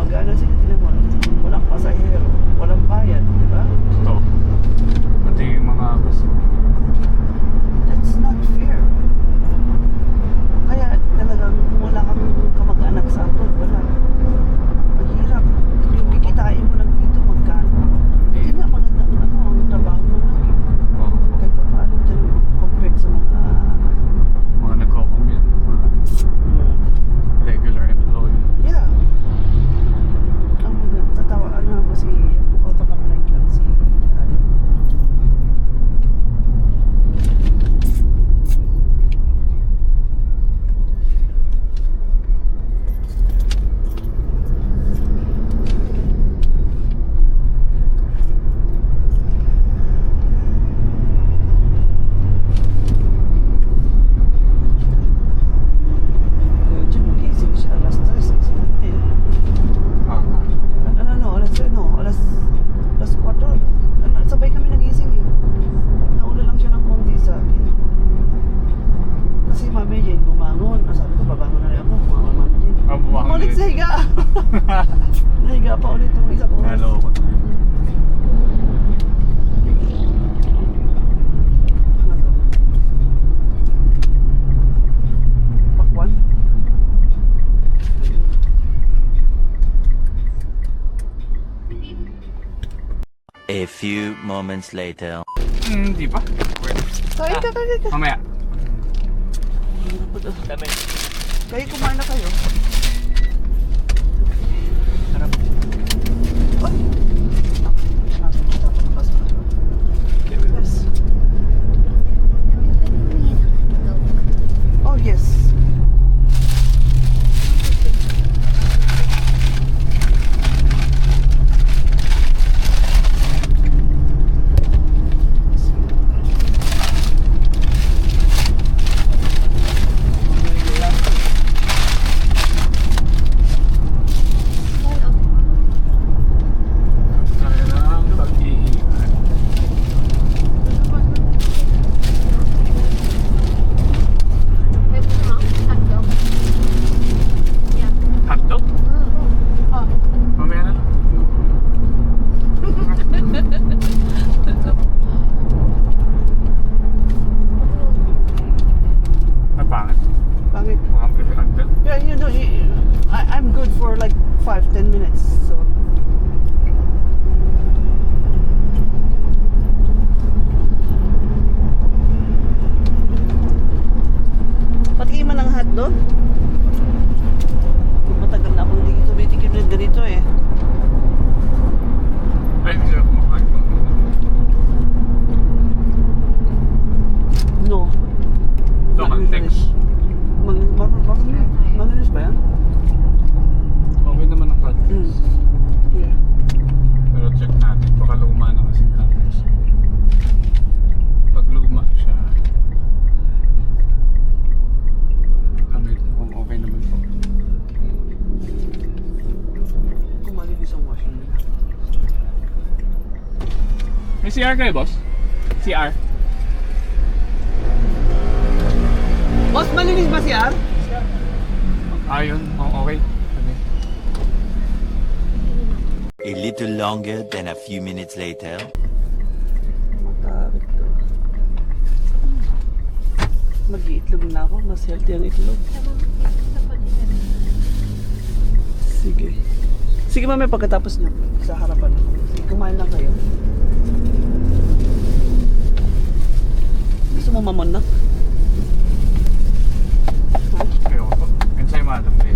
gumagana sila, tinan mo. Walang pasahero, walang bayad, di ba? Totoo. Pati yung mga bus. That's not fair. Kaya talagang kung wala kang kamag-anak sa abroad, wala. Mahirap. Yung kikitain mo lang dito, magkano. Hindi nga magandang ang trabaho mo lang. Oo. Kahit pa paano dyan, compared sa mga Mga nagko-commute, mga regular employee. yeah. Ang maganda, tatawa, ano ako si, autocomplete lang si, ano. Kaya dyan, magising siya, alas 3, sinabi. Ah. Alas 4. Sabay kami nagising eh. Nauna lang siya ng konti sa akin. Kasi Mami Jane bumangon. Sabi ko, babangon na rin ako. Mami Jane. Bumangon Ulit ulit. sa higa. Nahiga pa ulit yung isa ko. Hello ko na. Ano to? Pakwan? A few moments later. Hindi pa. Wait. Kain ka. Mamaya. Kayo kumain na kayo. Harap. Ay! Natin mo dapat ang basa. Yes. Oh, yes. Kaya lang pag-iingat. May gusto mo? Hotdog? Yeah. Hotdog? Ah, Mamaya na lang. Napangit. pangit. Mga pwede hotdog. Yeah, you know, I'm good for like 5-10 minutes. So. Pati man ang hotdog. Matagal na akong hindi tumitikim ng ganito eh. Ay, hindi sila kumakain. No. Ito, context. Manunis ba yan? Okay naman ang context. Yeah. Pero check natin. Baka luma na kasi context. Pag luma siya, kami kung okay naman po. Kung malinis ang washing nila. May CR kayo, boss? CR? Boss, malinis ba si Ar? Ayun, okay. Kami. A little longer than a few minutes later. Matarik to. Mag-iitlog na ako. Mas healthy ang itlog. Sige. Sige mamaya pagkatapos nyo. Sa harapan ako. Sige, kumain lang kayo. Gusto mo mamon na? Ayoko po. Ensaymado po yun.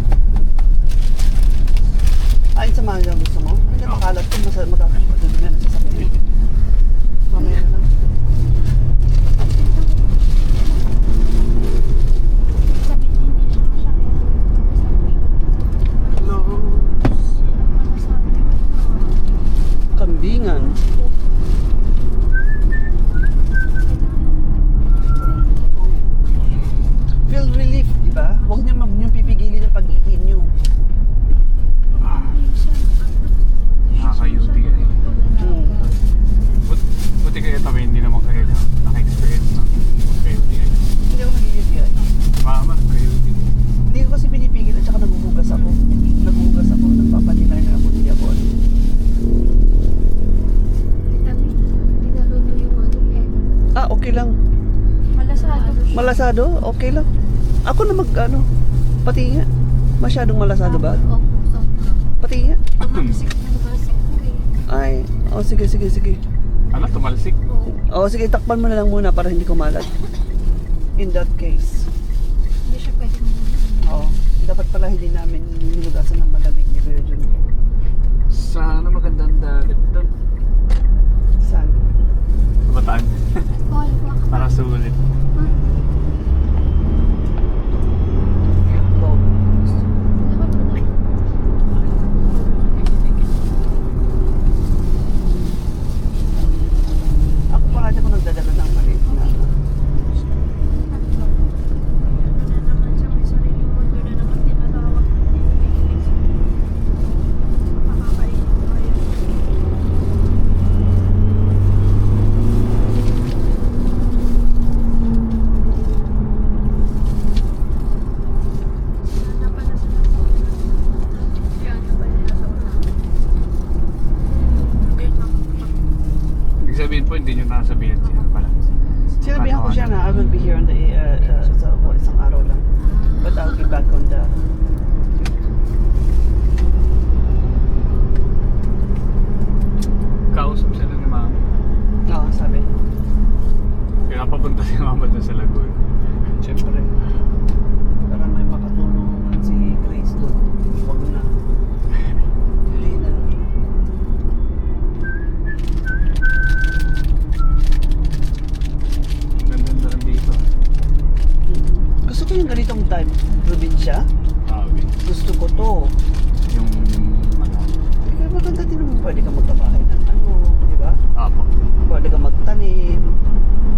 Ay, sa mga gusto mo? Hindi makalat ko. Makakapagod na sa sasakyan. Mamaya na lang. Sabi, hindi siya masyado. Kambingan. okay lang. Malasado. Malasado, okay lang. Ako na pati nga. Masyadong malasado ba? Opo, sobra. Pati nga. Tumaksik na tumaksik ko eh. Ay, sige. Ano, tumalsik? Oh, sige, takpan mo na lang muna para hindi kumalat. In that case. Hindi siya pwede muna. Oo. Dapat pala hindi namin hinugasan ng malamig ni Kuya Jun. Sana magandang dagat doon. Saan? Bataan. Call ko. Para sulit. Go. Dapat mo na. Ako pa ako nagdadala ng maliit na. Ano na naman siya, may sariling mundo na naman tinatawag. Makakainin ko yun. Ano pa na sila sa una? Yan, ano pa nila sa una? Hindi Ibig sabihin po, hindi nyo nakasabihin siya pala. Sinabihan ko siya na I will be here on the sa isang araw lang. But I'll be back on the Kausap sila ni Mama. Oo, sabi. Pinapapunta si Mama doon sa Laguna. Siyempre. Para may makatulungan si Grace doon. Huwag na. Hindi na. Ang ganda rin dito. Gusto ko yung ganitong type probinsya. Sabi. Gusto ko to. Yung ano. Kaya maganda din naman. Pwede ka magkabahay ng ano, di ba? Apo. Pwede ka magtanim.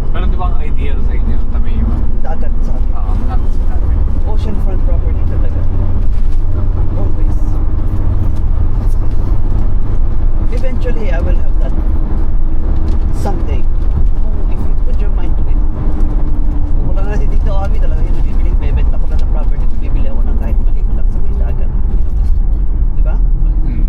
Pero di ba ang ideal sa inyo? Tabi yung Dagat sa natin sa natin. oceanfront property talaga. Always. Eventually, I will have that someday. If you put your mind to it. Kung wala na dito kami talaga yun, bibenta ko na ng property, bibili ako ng kahit maliit lang sa may dagat. Yun ang gusto ko. Di ba? Hmm.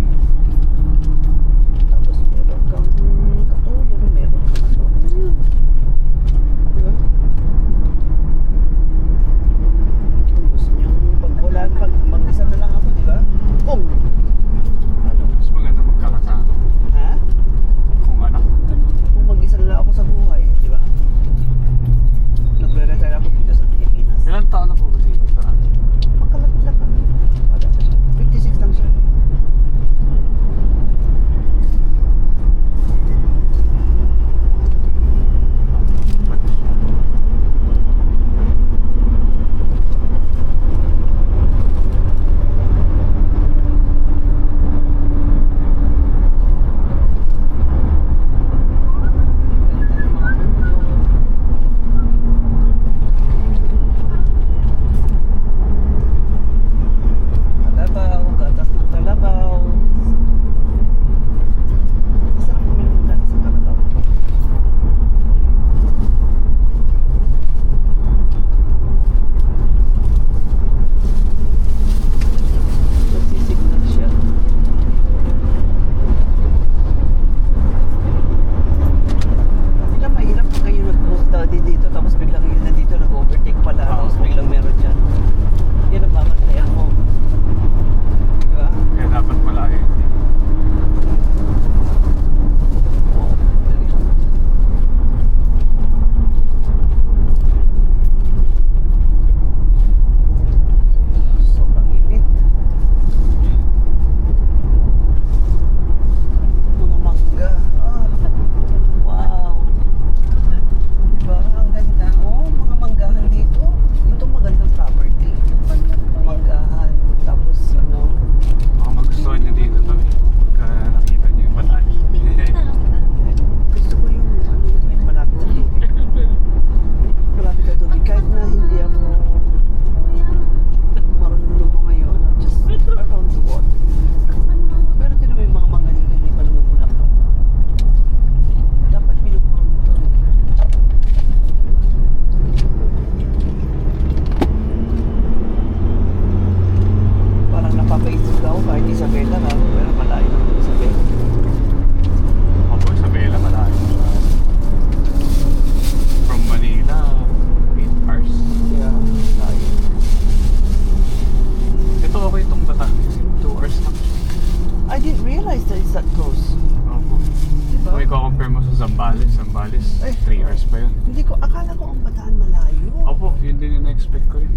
Zambales. Eh. 3 hours pa yun. Hindi ko, akala ko ang Bataan malayo. Opo, yun din yung na-expect ko yun.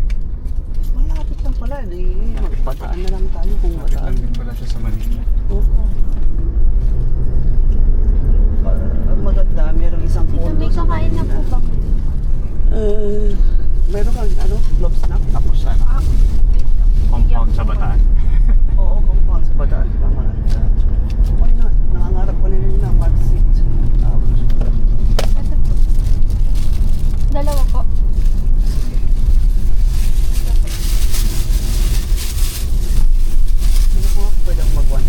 Malapit lang pala. Magbataan na lang tayo kung Malapit Bataan. lang din pala siya sa Manila. Oo. Ang maganda, merong isang Dito condo may sa kakain na po Manila. ba? Meron kang ano, globe snack? Tapos ano, Ah, wait lang. compound sa Bataan. Oo, compound sa Bataan. Tama. Why not? Nangangarap ko na nila ng pansit. Ito po. Dalawa po. Hindi ko pwedeng mag-one.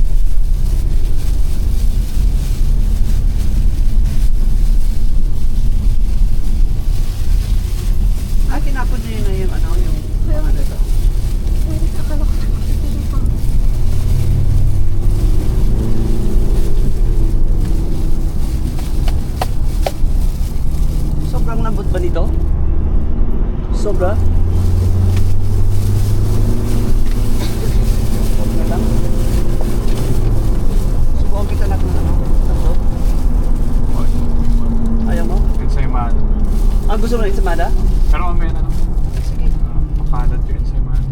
Tinapon niyo yun na yung ano, yung mga nito. Wait, akala ko ito yung pang... Sobrang lambot ba nito? Sobra? Sobra lang. Subukan kita lang ng ano. Tatlo. Ayaw mo? Ensaymada. Ah, gusto mo na ensamada? Pero mamaya na lang. Sige. Makalat yung ensaymada.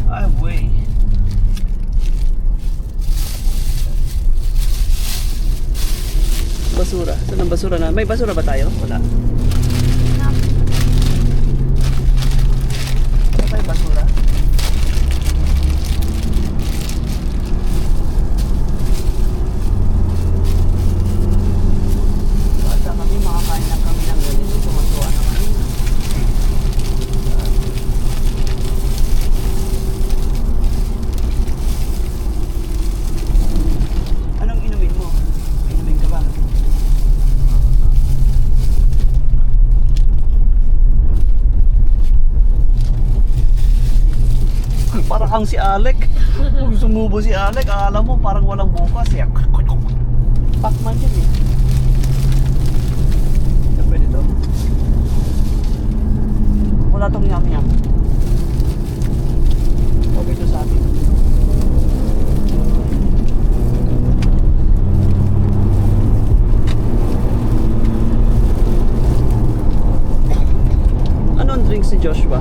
Ay, way. Basura. Saan ang basura na? May basura ba tayo? Wala. Wala tayong basura. Basta kami, makakain lang kami ng ganito. Tumantuan naman. Anong inumin mo? May inumin ka ba? Parang kang si Alec. Kung sumubo si Alec, akala mo parang walang bukas eh. Pacman yun eh. Ito pwede to. Wala tong yam-yam. Okay to sa atin. Anong drinks si Joshua?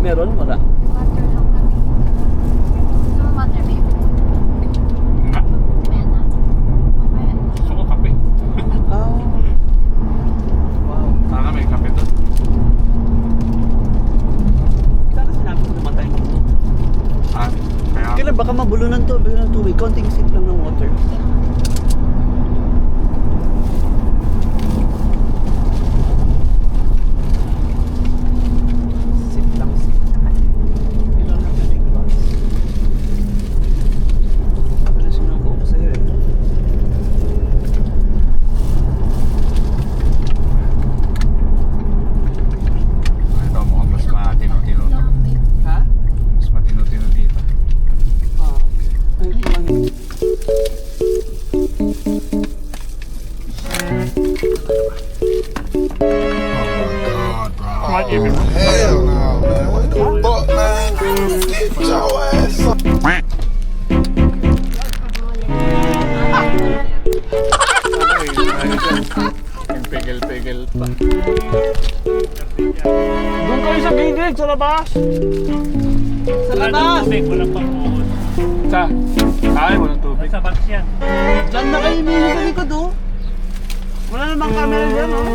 Meron? Wala? Water lang kami. Gusto mo water, babe? Nga. Mamaya na. Mamaya. Gusto ko kape. Oh. Wow. Sana may kape doon. Sana sinabi ko naman tayo mag Kaya Kailan baka mabulunan to, bigyan ng tubig. Konting sip lang ng water. Sip lang, sip. Ilan lang na yung glass. Ano sinuko ko sa'yo eh. ito mukhang mas matino-tino. Ha? Mas matino-tino dito. Ah. Ay, kumangin. What even? Hell no, man. What the fuck, man? Get your ass up. Yung pigil-pigil pa. Doon kayo sa gilid, sa labas! Sa Wala ng labas! tubig, walang pangbuhos. Sa? Ay, walang tubig. Sa box yan. Diyan na kayo nila sa likod oh. Wala namang camera dyan oh.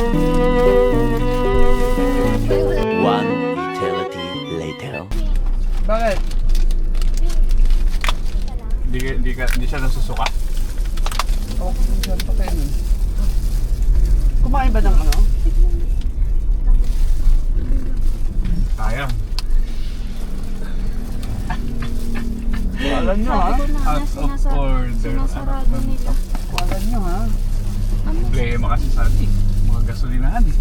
One eternity later. Bakit? Hindi siya nasusuka. Okay, dyan pa kayo nun. Kumain ba ng ano? Sayang. Walan nyo ha? Sabi ko na, Out of order. sinasarado nila. Walan nyo ha? Ano? Problema kasi sa atin. Mga gasolinahan eh.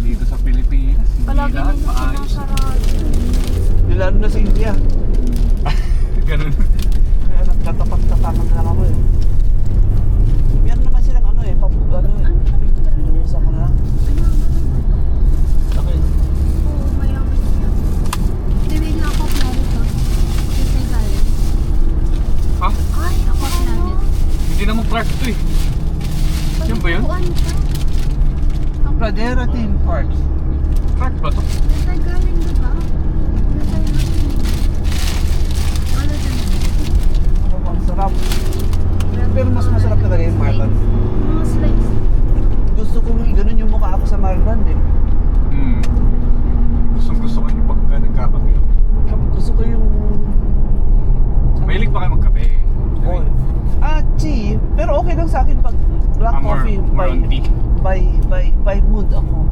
Dito sa Pilipinas. Hindi Palagi lahat nila maayos. sinasarado. Nilaro na sa India. Ganun. Kaya nagtatapak-tapakan na lang ako eh. Meron naman silang ano eh, inuusa ko na lang. Okay. Oo, mayaman niya. Hindi na ako planet to. Kasi galing. Ha? Ay, ako planet. Hindi naman crack to eh. yun? Kuan siya. Pradera Theme Park. Park ba to? Nasa galing ba ba? Nasa galing. Wala dyan. Oh, ang sarap. Pero mas masarap talaga yung Marlon. Mga slides. Gusto kong ganun yung mukha ako sa Marlon eh. Gusto ko yung pagka nagkakape. Gusto ko yung... Mahilig pa kayo magkape. Oh. Tea. Pero okay lang sa akin pag black coffee more on tea. by mood ako.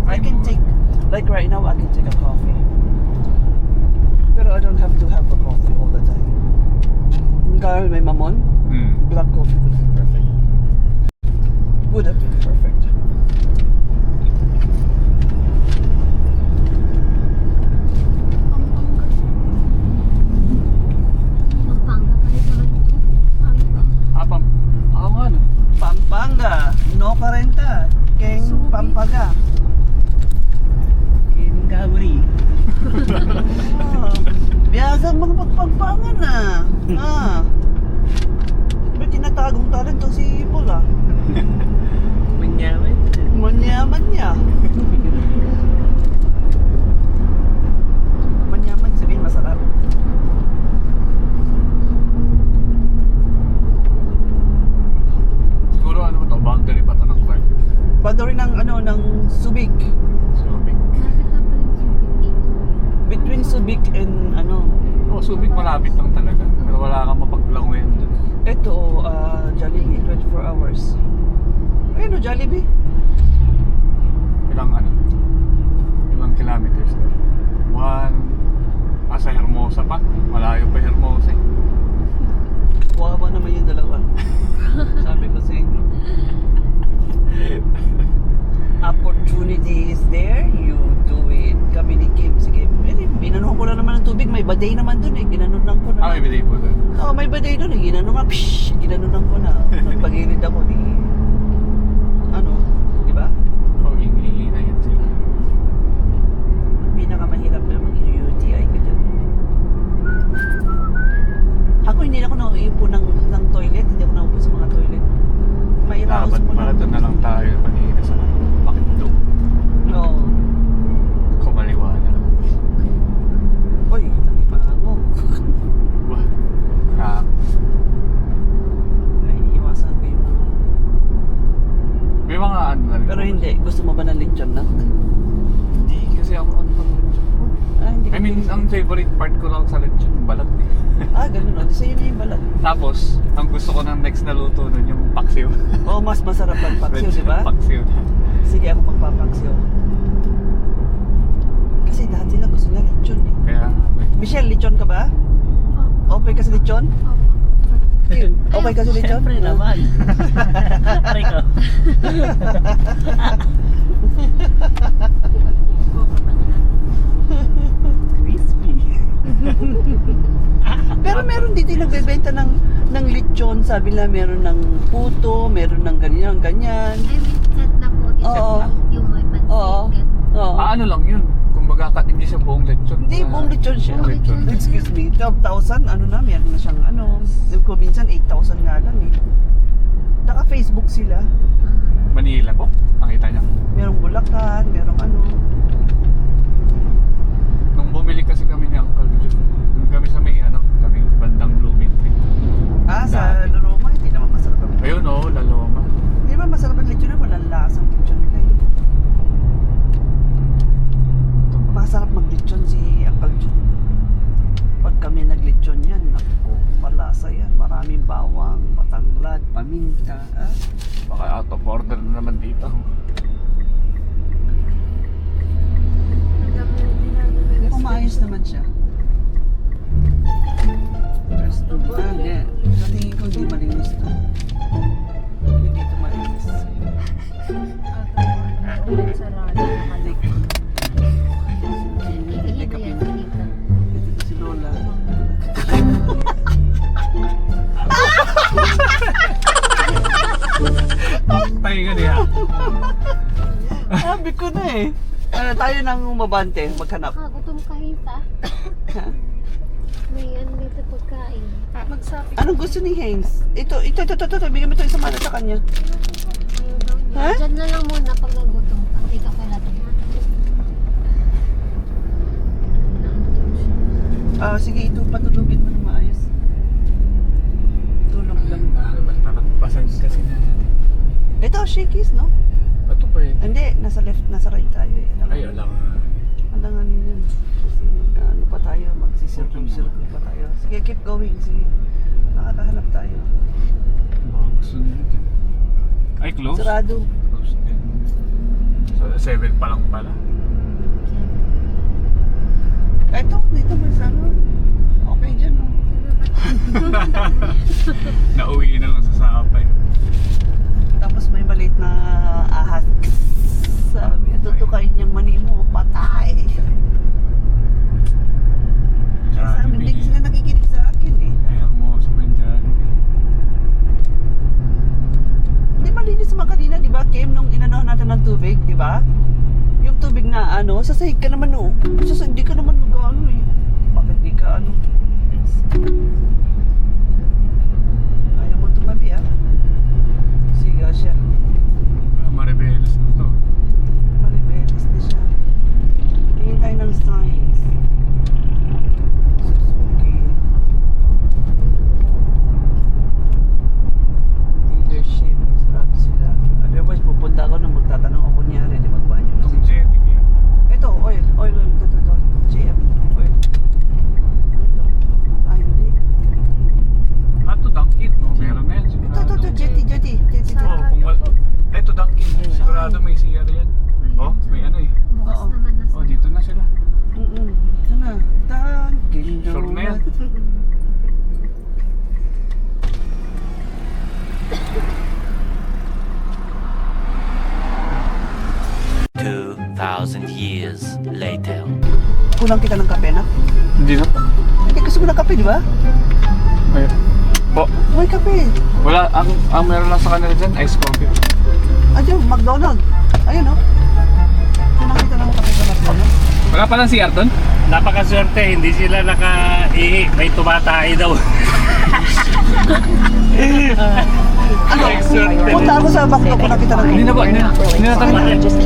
I By can mood. take, like right now, I can take a coffee. Pero I don't have to have a coffee all the time. Dahil may mamon, black coffee would be perfect. Would have been perfect. Pampanga pa rin naman ito. Ano ba? Oo nga no. Pampanga, no karenta, keng Subi. Pampaga. Kinagawari. Biyasang mga pagpampangan na. May tinatagong talento si Paul ah. Manyaman. Manyaman niya. Manyaman sabihin masarap. Siguro ano ba to? Boundary pa to ng park. Boundary ng ng Subic. Subic. Bakit na pala yung sulit dito? Between Subic and Oo, Subic malapit lang talaga. Pero wala kang mapaglanguyan dun. ito, Jollibee, 24 hours. Ayun o, Jollibee. Ilang kilometers na. Sa Hermosa pa. Malayo pa Hermosa eh. Wawa naman yung dalawa. Sabi ko sa inyo. Opportunity is there, you do it. Kami ni Kim, sige. Binanuhan ko na naman ng tubig. May baday naman dun eh. Ginanunan ko na. May biday po dun. Oo, may baday dun eh. Ginanunan, ginanunan ko na. Nagpagilid ako di... di ba? Hingi na yan sila. Pinakamahirap na mag-UTI ka dyan. Ako hindi na ako nauupo ng toilet. Hindi ako nauupo sa mga toilet. Mairaos Dapat mo pala lang. doon na lang tayo kanina sa Bakitlo. Oo. Kumaliwa na lang. Uy, tangipa mo. Wah. Crap. Ay, iwasan ko yung mga... May mga ano na rin. Pero hindi. Gusto mo ba ng lechon na? Hindi kasi ako ano pang lechon. Hindi I mean, ang favorite part ko lang sa lechon, balat eh. ganun o. Di sa'yo na yung balat. Tapos, ang gusto ko ng next na luto nun yung paksiw. Oo, mas masarap ang paksiw, di ba? Paksiw. Sige, ako magpapaksiw. Kasi lahat sila gusto na lechon eh. Kaya, Michelle, lechon ka ba? Okay ka sa lechon? Kim, okay ka sa lechon? Siyempre naman. Pare ko. Crispy. Pero meron dito yung nagbebenta ng lechon. Sabi nila meron ng puto, meron ng ganyan. Ay, may set na po. Oo. Yung may pansit. Oo. Oo. ano lang yun. Kumbaga, hindi siya buong lechon. Hindi, buong lechon siya. Buong lechon. Excuse me, 12,000, meron na siyang ko minsan 8,000 nga lang eh. Naka-Facebook sila. Manila po, nakita niya. Merong Bulacan, merong Nung bumili kasi kami ni Uncle Jun, doon kami sa may kami bandang Blooming Tree. sa Loroma, hindi naman masarap ang Ayun oh, Laloma. Hindi ba masarap ang lechon na walang lasang lechon nila eh. Masarap mag-lechon si Uncle Jun. Pag kami nag-lechon yan, naku, malasa yan. Maraming bawang, patanglad, paminta. Baka out of order na naman dito. Umayos naman siya. Hindi. Sa tingin ko hindi malinis to. Hindi to malinis. Hindi ka si Lola. Tayo ka niya. Sabi ko na eh. Tayo nang mabante, maghanap. Gutom ka, Hita. Ha? May dito pagkain. Anong gusto ni Haynes? Ito. Bigyan mo ito isang mana sa kanya. Ha? Diyan na lang muna pag nagutom ka. Hindi ka pala din. Sige, ito patulugin mo ng maayos. Tulog lang. Nakapasag kasi na. Ito, shakies, no? Ito pa yun. Hindi, nasa left, nasa right tayo eh. Ay, alam. Alanganin yun. Kasi ano pa tayo, magsisircle pa tayo. Sige, keep going. Sige, nakakahanap tayo. Baka gusto nila din. Ay, close? Sarado. Close din. So, 7 pa lang pala. Ito, dito ba sa ano? Okay dyan, no? Nauwi na lang sa Sapay. Tapos may maliit na ahas. Sabi, tutukain niyang mani mo, patay. Sabi, hindi sila nakikinig sa akin eh. Ayaw mo sa Jollibee. Hindi malinis naman kanina, di ba? Kim, nung inanohan natin ng tubig, di ba? Yung tubig na ano, sasahig ka naman no. Hindi ka naman mag-ano eh. Bakit di ka ano? Ayaw mo tumabi ah. Siga siya. Maribeles na to. Maribelis na siya. Tingin tayo ng signs. Suzuki. Dealership. Sarado sila. Otherwise, pupunta ako nung magtatanong ako kunyari. Di magbanyo na Itong sila. jetty kaya. Ito, oil. Ito. GM. Oil. Ano to? Ah, hindi. Ito Dunkin, no? Meron na yan. Sigurado. Ito. Jetty. Oo, kung wala. Ito Dunkin. Sigurado may CR yan. Oh, may ano eh. Bukas Oo. naman na Oh, dito na sila. Ito na. Dunkin' Sure na yan. $2,000 years later. Kulang kita ng kape na? Hindi na po. Hindi gusto ko ng kape, di ba? Ayun. Po. May kape. Wala, ang meron lang sa kanila dyan, ice coffee. Ayun, McDonald. Ayun, oh. Kulang kita ng kape sa McDonald. Wala palang CR doon? Napakaswerte, hindi sila naka-ihi. May tumatay daw. Ano? Punta ako sa McDo, kulang kita ng Hindi na po, hindi na tayo.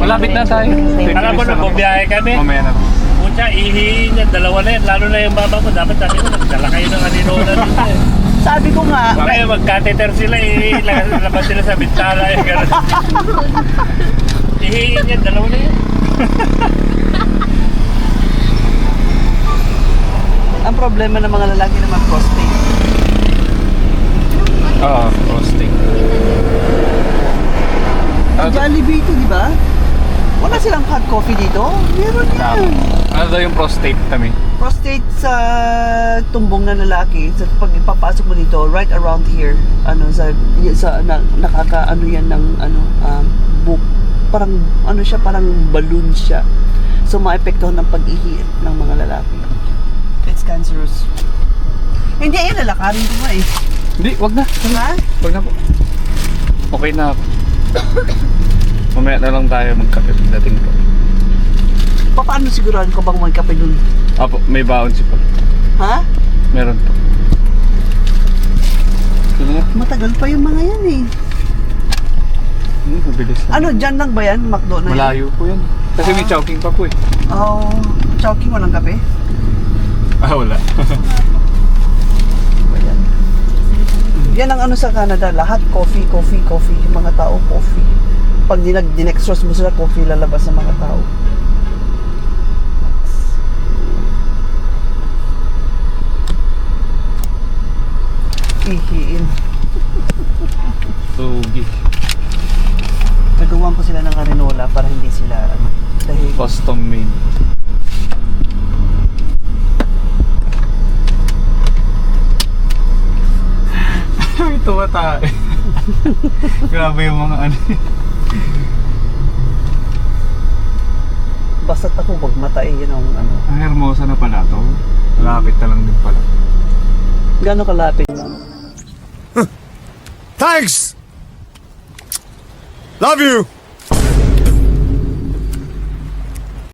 Malapit na tayo. Alam mo na, bumiyahe kami. Mamaya na po. Pucha, ihihin yan. Dalawa na yan. Lalo na yung baba ko. Dapat sabi ko, nagdala kayo ng aninola dito eh. Sabi ko nga, Kaya mag-catheter sila eh. Labas sila sa bintana eh. Ganun. Ihihin yan. Dalawa na yan. ang problema ng mga lalaki naman prostate. Oo, prostate. Ang Jollibee ito, di ba? Wala silang hot coffee dito? Meron yan. Ano daw yung prostate kami? Prostate sa tumbong na lalaki, sa pag ipapasok mo dito, right around here, ano, sa nakaka-ano yan ng, book. Parang, ano siya, parang balloon siya. So, maepektuhan ng pag-ihi ng mga lalaki. It's cancerous. Hindi, lalakarin ko nga eh. Hindi, wag na. Ha? Wag na po. Okay na ako. Mamaya na lang tayo magkape pagdating po. Paano sigurahan ko bang may kape dun? Apo, may baon si Paul. Ha? Meron po. Matagal pa yung mga yan eh. Mabilis lang. Ano, dyan lang ba yan? McDo na yan? Malayo po yan. Kasi may chowking pa po eh. Oh, chowking walang kape? Ah, wala. Ayan. Yan ang ano sa Canada, lahat coffee. Yung mga tao, coffee. Pag dinextrose mo sila, coffee lalabas sa mga tao. Ihiin. Tugi. Nagawan ko sila ng arenola para hindi sila, dahil Custom made. Ay, tumata. Grabe yung mga ano. basta't ako wag matay, yun ang ano. Ang Hermosa na pala to. Malapit na lang din pala. Gano'ng kalapit lang? Thanks! Love you!